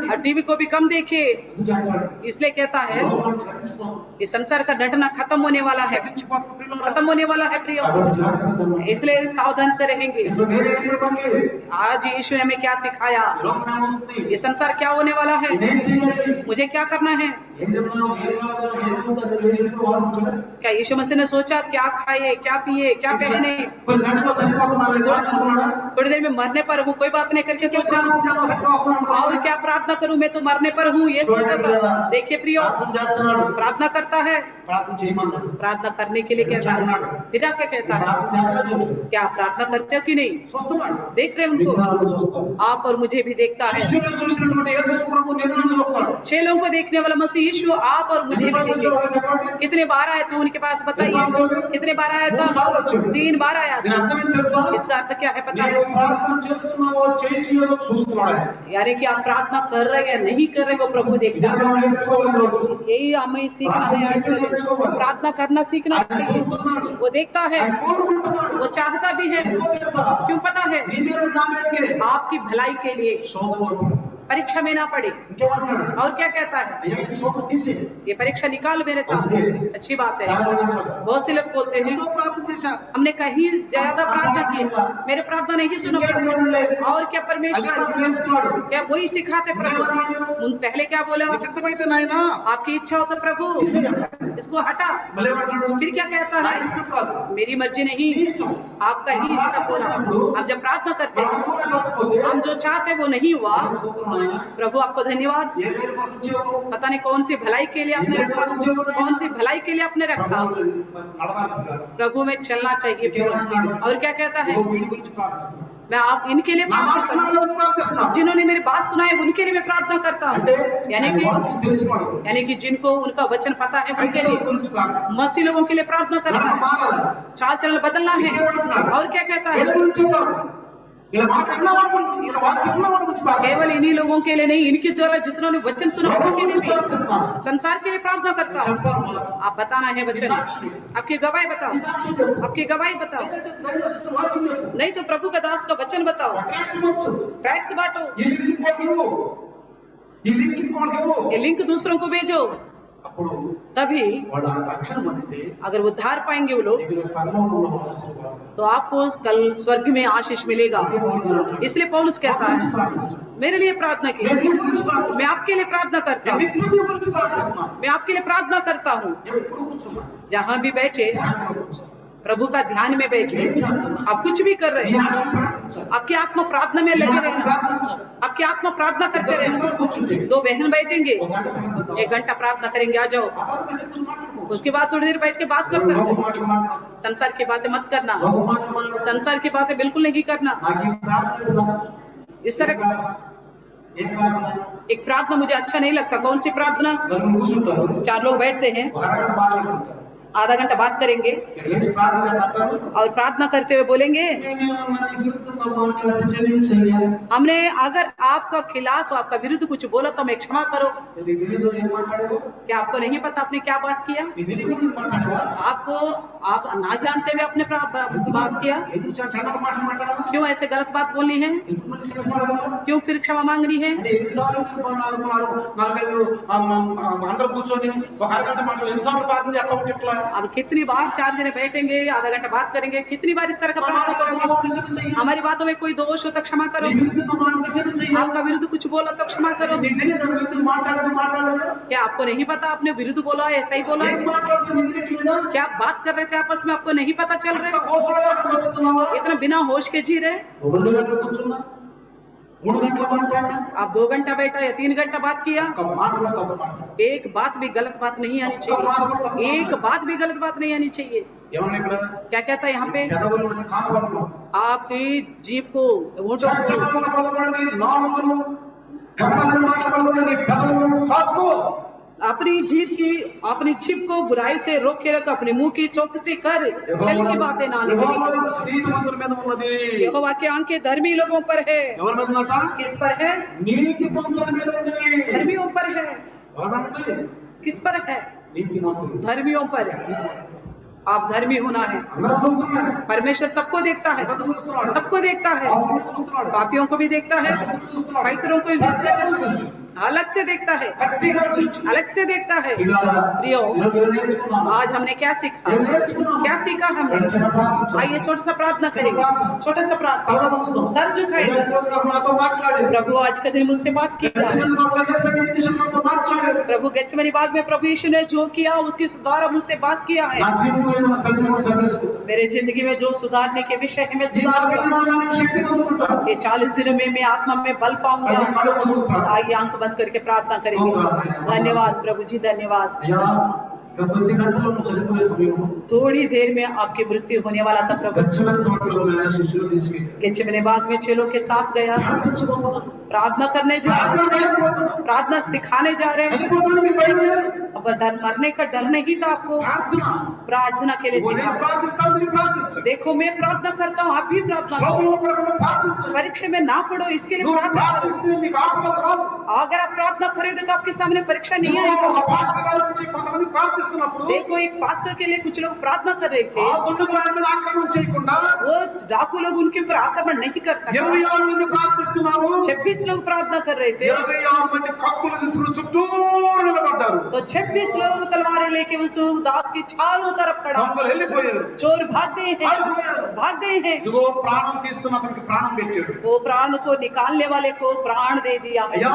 और टीवी को भी कम देखिए। इसलिए कहता है इस संसार का डंडना खत्म होने वाला है, खत्म होने वाला है प्रियो, इसलिए सावधान से रहेंगे। आज यीशु ने हमें क्या सिखाया, ये संसार क्या होने वाला है, मुझे क्या करना है। क्या यीशु मसीह ने सोचा क्या खाए क्या पिए क्या पहने, थोड़ी देर में मरने पर हूँ कोई बात नहीं करके सोचा, और क्या प्रार्थना करूं मैं तो मरने पर हूँ ये सोचा था। देखिए प्रियो प्रार्थना करता है, प्रार्थना करने के लिए कहता है, फिर क्या कहता है, क्या प्रार्थना करते हो कि नहीं? देख रहे उनको, आप और मुझे भी देखता है। 6 लोगों को देखने वाला मसीह यीशु आप और मुझे भी देखे। कितने बार आया था उनके पास बताइए, कितने बार आया था? 3 बार आया था। इसका अर्थ क्या है पता है? यानी कि आप प्रार्थना कर रहे हैं या नहीं कर रहे वो प्रभु देखता है। यही हमें सीखना है, प्रार्थना करना सीखना चाहिए। वो देखता है, वो चाहता भी है। क्यों पता है? आपकी भलाई के लिए परीक्षा में ना पड़े। और क्या कहता है? ये परीक्षा निकाल मेरे सामने। अच्छी बात है। बहुत से लोग बोलते हैं हमने कहीं ज्यादा प्रार्थना की, मेरे प्रार्थना नहीं सुना। और क्या परमेश्वर क्या वही सिखाते प्रभु? पहले क्या बोला? आपकी इच्छा हो तो प्रभु इसको हटा। फिर क्या कहता है? मेरी मर्जी नहीं, आपका ही इच्छा पूरा। हम जब प्रार्थना करते हैं हम जो चाहते वो नहीं हुआ, प्रभु आपको धन्यवाद। पता नहीं कौन सी भलाई के लिए आपने रखा, कौन सी भलाई के लिए आपने रखा। प्रभु में चलना चाहिए। और क्या कहता है? मैं आप इनके लिए प्रार्थना करता हूँ, जिन्होंने मेरी बात सुना है उनके लिए मैं प्रार्थना करता हूँ। यानी कि जिनको उनका वचन पता है उनके लिए, मसीह लोगों के लिए प्रार्थना करता है। चाल चलन बदलना है। और क्या कहता है? ఇలా మాట విన్నవాడి గురించి, ఇలా వాక్యం విన్నవాడి గురించి ప్రార్థన. केवल इन्हीं लोगों के लिए नहीं, इनके द्वारा जितनों ने वचन सुना उनके लिए भी, संसार के लिए प्रार्थना करता हूँ। చెప్పాలి మాట. आप बताना है वचन, आपकी गवाही बताओ, ఈ సాక్ష్యం చెప్పు. आपकी गवाही बताओ, దయచేసి వాక్యం చెప్పు. नहीं तो प्रभु का दास का वचन बताओ, ట్రాక్స్ వచ్చు. फैक्ट्स बांटो, ఈ లింక్ ఇంకోటి ఇవ్వు. ఈ లింక్ ఇంకోటి ఇవ్వు. ये लिंक दूसरों को भेजो, అప్పుడు तभी వాళ్ళ రక్షణ పొందితే अगर उद्धार पाएंगे वो लोग, నీకు పరలోకంలో ఆశీర్వాదం. तो आपको कल स्वर्ग में आशीष मिलेगा। इसलिए पौलुस कहता है, मेरे लिए प्रार्थना నేను నీ कीजिए, గురించి ప్రార్థిస్తున్నాను. मैं आपके लिए प्रार्थना करता నేను हूँ, నిత్యం నీ గురించి ప్రార్థిస్తున్నాను. मैं आपके लिए प्रार्थना करता हूँ। నేను ఎప్పుడు కూర్చున్నా जहाँ भी बैठे ధ్యానంలో కూర్చున్నా. प्रभु का ध्यान में बैठे, आप कुछ भी कर रहे ఈ हैं, ఆత్మ ప్రార్థించాలి. आपकी आत्मा प्रार्थना में ఈ लगे ఆత్మ रहना, ప్రార్థించాలి. आपकी आत्मा प्रार्थना करते ఇద్దరు रहना। సిస్టర్లు కూర్చుంటే दो बहन बैठेंगे, ఒక గంట ప్రార్థిద్దాం. 1 घंटा प्रार्थना करेंगे, आ जाओ। ఆ తర్వాత కాసేపు మాట్లాడుకో. उसके बाद थोड़ी देर बैठ के बात कर లోక सकते हैं। మాటలు మాట్లాడు. संसार की बातें मत करना, లోక మాటలు మాట్లాడు. संसार की बातें बिल्कुल नहीं करना। నాకు ఈ ప్రార్థన నచ్చదు. इस तरह ఏ ప్రార్థన? एक प्रार्थना मुझे अच्छा नहीं लगता। कौन सी प्रार्थना? నన్ను కూర్చుంటారు. 4 लोग बैठते हैं, ఒక అరగంట మాట్లాడుకుంటారు. आधा घंटा बात करेंगे ఇక్కడ లేచి ప్రార్థన చేస్తారు. और प्रार्थना करते हुए बोलेंगे, నేనేమన్నా నీ విరుద్ధంగా మాట్లాడితే క్షమించయ్యా. हमने अगर आपका खिलाफ, आपका विरुद्ध कुछ बोला तो हमें क्षमा करो। ఇది తెలియదు ఏం మాట్లాడావు? क्या आपको नहीं पता आपने क्या बात किया? ఇది తెలియదు మాట్లాడావా? आपको आप ना जानते हुए आपने बात किया? ఎందుకు చెడ్డ మాటలు మాట్లాడావా? क्यों ऐसे गलत बात बोलनी है? ఎందుకు మళ్ళీ క్షమించమన్నావు? क्यों फिर क्षमा मांगनी है? అంటే ఎన్నిసార్లు నాలుగైదు అందరూ కూర్చొని ఒక అరగంట మాటలు ఎన్నిసార్లు ప్రార్థన చేస్తాం ఇట్లా? अब कितनी बार 4 जने बैठेंगे, आधा घंटा बात करेंगे, कितनी बार इस तरह का प्रार्थना करोगे? हमारी बातों में कोई दोष हो तो क्षमा करो, నీ విరుద్ధంగా మాట్లాడితే క్షమించయ్యా. आपका विरुद्ध कुछ बोला तो क्षमा करो। నీకు తెలియదు దాని విరుద్ధంగా మాట్లాడలేదు. क्या आपको नहीं पता आपने विरुद्ध बोला है, ऐसा ही बोला ఏం है? మాట్లాడుతూ నీకు తెలియట్లేదా? क्या आप बात कर रहे थे आपस में, आपको नहीं पता चल रहा కోసంలో బతుకుతున్నావా? है? इतना बिना होश के जी रहे। 2 గంటలు కూర్చున్నా, 3 గంటలు మాట్లాడినా, आप 2 घंटा बैठा या 3 घंटा बात किया, ఒక మాట కూడా తప్పు మాట్లాడు. एक बात भी गलत बात नहीं आनी चाहिए, एक बात भी गलत बात नहीं आनी चाहिए। ఏమన్నా ఇక్కడ क्या कहता है यहाँ पे? పెదవులు కానబడను. आपकी जीभ को होठों को, చక్కగా పలుకుని నాలుకను, కర్మలను మాట్లాడుకుని పెదవులను కాసుకో. अपनी जीभ को बुराई से रोक के रख, अपने मुंह की चौकसी कर, छल की बातें ना निकली। నీతిమంతుల మీద ఉన్నది. यहोवा की आंखें धर्मी लोगों पर है। ఎవరి మీద ఉన్నట? किस पर है? నీతిమంతుల మీద ఉంది. धर्मियों पर है। ఎవరి మీద ఉంది? किस पर है? నీతిమంతులు. धर्मियों पर। आप धर्मी होना है। అందరూ చూస్తున్నారు. परमेश्वर सबको देखता है, सबको देखता है, పాపులను చూస్తున్నాడు. पापियों को भी देखता है, पवित्रों को भी देखता है, अलग से देखता है, వ్యక్తిగత దృష్టి. अलग से देखता है। ఇలా प्रियो, ఈరోజు ఏం నేర్చుకున్నాము? आज हमने क्या सीखा? ఏం నేర్చుకున్నాము? क्या सीखा हमने? చిన్న ప్రార్థన. आइए छोटा सा प्रार्थना करेंगे, छोटा सा తల प्रार्थना, వంచుదాం. सर झुकाएंगे। ఈరోజు నాకు నాతో మాట్లాడాడు. प्रभु आज का दिन मुझसे बात किया। గెత్సేమనే బాగులో యేసయ్య నాతో మాట్లాడాడు. प्रभु गेत्सेमनी बाग में प्रभु यीशु ने जो किया उसके द्वारा मुझसे बात किया है। నా జీవితంలో ఏదైనా సరిచేసుకో. मेरे जिंदगी में जो सुधारने के विषय है मैं ఈ सुधार 40 దినాలను శక్తి పొందుకుంటా. ये 40 दिनों में मैं आत्मा में बल पाऊंगा। అది కళ్ళు మూసుకుంటా. आइए आंख बंद करके प्रार्थना करेंगे। धन्यवाद प्रभु जी, धन्यवाद। అయ్యా ఇంకా కొద్ది గంటల్లో నువ్వు చనిపోయే సమయంలో थोड़ी देर में आपकी मृत्यु होने वाला था प्रभु। గచ్చమని తోటలో ఆయన శిష్యులు తీసుకెళ్ళి गेत्सेमनी बाग में चेलों के साथ गया, ప్రార్థించుకోమన్నాడు. प्रार्थना करने जा रहे ప్రార్థన చేయకపోతున్నాడు. हैं, प्रार्थना सिखाने जा रहे हैं। చనిపోతానికి మీకు భయం లేదు. अब डर, मरने का डर नहीं था आपको, ప్రార్థన. प्रार्थना के लिए నువ్వు నేను सिखा। ప్రార్థిస్తాను, మీరు ప్రార్థించండి. देखो मैं प्रार्थना करता हूँ, आप भी प्रार्थना करो। శోధనలో పడకుండా ప్రార్థించండి. परीक्षा में ना पढ़ो इसके लिए నువ్వు प्रार्थना करो। ప్రార్థిస్తే నీకు ఆత్మకు రాదు. अगर आप प्रार्थना करोगे तो आपके सामने परीक्षा नहीं నువ్వు आएगी। ఒక పాస్టర్ గారి గురించి కొంతమంది ప్రార్థిస్తున్నప్పుడు देखो एक पास्टर के लिए कुछ लोग प्रार्थना कर रहे ఆ थे, దుండగులు ఆయన మీద ఆక్రమణ చేయకుండా वो डाकू लोग उनके ऊपर आक्रमण नहीं कर सके। 26 మంది ప్రార్థిస్తున్నారు. 26 लोग प्रार्थना कर रहे थे, 26 మంది కత్తులు తీసుకుని చుట్టూరు నిలబడ్డారు. तो 26 लोग तलवारें लेके उस दास की चारों तरफ खड़ा। దొంగలు వెళ్ళిపోయారు. चोर भाग गए हैं, भाग गए हैं। ఇదిగో ప్రాణం తీస్తున్న అతనికి ప్రాణం పెట్టాడు. तो प्राण को निकालने वाले को प्राण दे दिया। అయ్యా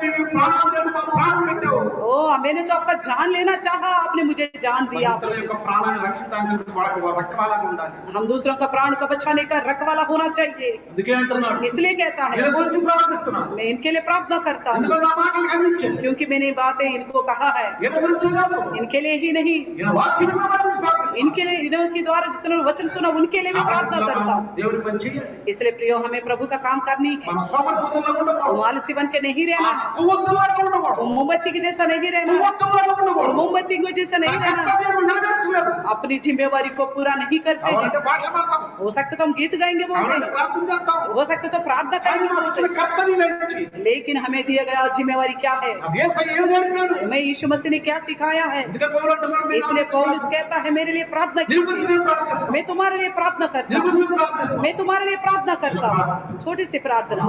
నేను ప్రాణం లేదు, మా ప్రాణం పెట్టావు. ओ मैंने तो आपका जान लेना चाहा, आपने मुझे जान दिया। ఇతరుల యొక్క ప్రాణాన్ని రక్షించడానికి వాళ్ళకి రక్తవాలాగా ఉండాలి. हम दूसरों का प्राण का बचाने का रखवाला होना चाहिए। అందుకే అంటున్నాడు, इसलिए कहता వీళ్ళ है గురించి ప్రార్థిస్తాను. ప్రార్థిస్తున్నాను मैं इनके लिए प्रार्थना करता हूँ ఎందుకంటే నా మాటలు అందించాను क्योंकि मैंने बातें इनको कहा है ఈయన గురించి కాదు इनके लिए ही नहीं ఈయన వాక్యం విన్న వారి గురించి ప్రార్థిస్తున్నాను इनके लिए इन्हों के द्वारा जितने वचन सुना उनके लिए भी प्रार्थना करता हूँ దేవుడి పని చేయాలి इसलिए प्रियो हमें प्रभु का काम करनी है మన సోమరిపోతుల్లో ఉండకూడదు वो आलसी बन के नहीं रहना కొవ్వొత్తులాగా वो ఉండకూడదు मोमबत्ती के जैसा नहीं रहना కొవ్వొత్తులాగా और ఉండకూడదు मोमबत्ती को जैसा नहीं తన रहना కర్తవ్యాన్ని నెరవేర్చలేదు अपनी जिम्मेवारी को पूरा नहीं करते हैं కావాలంటే పాటలు పాడతాం हो सकता तो हम गीत गाएंगे बोलते కావాలంటే हैं ప్రార్థన చేస్తాం हो सकता तो प्रार्थना కానీ करेंगे మనకు बोलते వచ్చిన हैं। కర్తవ్యం ఏంటి लेकिन हमें दिया गया जिम्मेवारी क्या है అది యేసయ్య ఏం నేర్పాడు हमें यीशु मसीह ने क्या सिखाया है అందుకే పౌలు అంటున్నాడు మీరు इसलिए पौलुस कहता है मेरे लिए प्रार्थना నీ గురించి कीजिए నేను ప్రార్థిస్తాను मैं तुम्हारे लिए प्रार्थना करता నీ हूँ గురించి నేను ప్రార్థిస్తాను मैं तुम्हारे लिए प्रार्थना करता हूँ छोटी सी प्रार्थना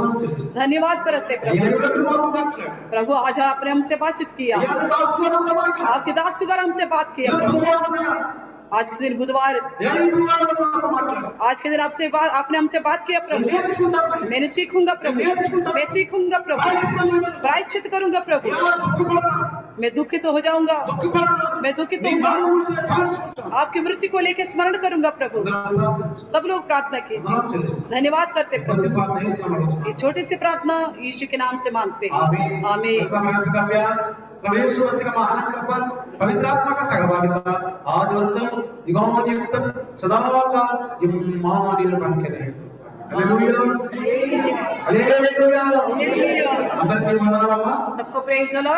धन्यवाद करते प्रभु దేవుడు మాకు మాట్లాడు प्रभु आज आपने हमसे बातचीत किया అయ్యా దాసుకున్నాడు మాట్లాడు आपके दास के द्वारा हमसे बात किया ఈరోజు प्रभु బుధవారం आज के दिन बुधवार మాట్లాడు आज के दिन आपने हमसे बात किया प्रभु నేర్చుకుంటాను मैंने सीखूंगा प्रभु मैं सीखूंगा प्रभु प्रायश्चित करूंगा प्रभु ఎలా దుఃఖపడరా मैं दुखित हो जाऊंगा దుఃఖపడరా मैं दुखित నీ होऊंगा మరణం గురించి నేను తలంచుకుంటాను आपकी मृत्यु को लेकर स्मरण करूंगा प्रभु सब लोग प्रार्थना कीजिए धन्यवाद करते प्रभु ये छोटी सी प्रार्थना यीशु के नाम से मांगते हैं आमीन प्रभु यीशु मसीह का महान कृपा पवित्र आत्मा का सहभागिता आज और कल युगाओं युग तक सदा काल इम्मानुएल बन के रहे हालेलुया हालेलुया अंदर की वंदनालम्मा सबको प्रेज द लॉर्ड।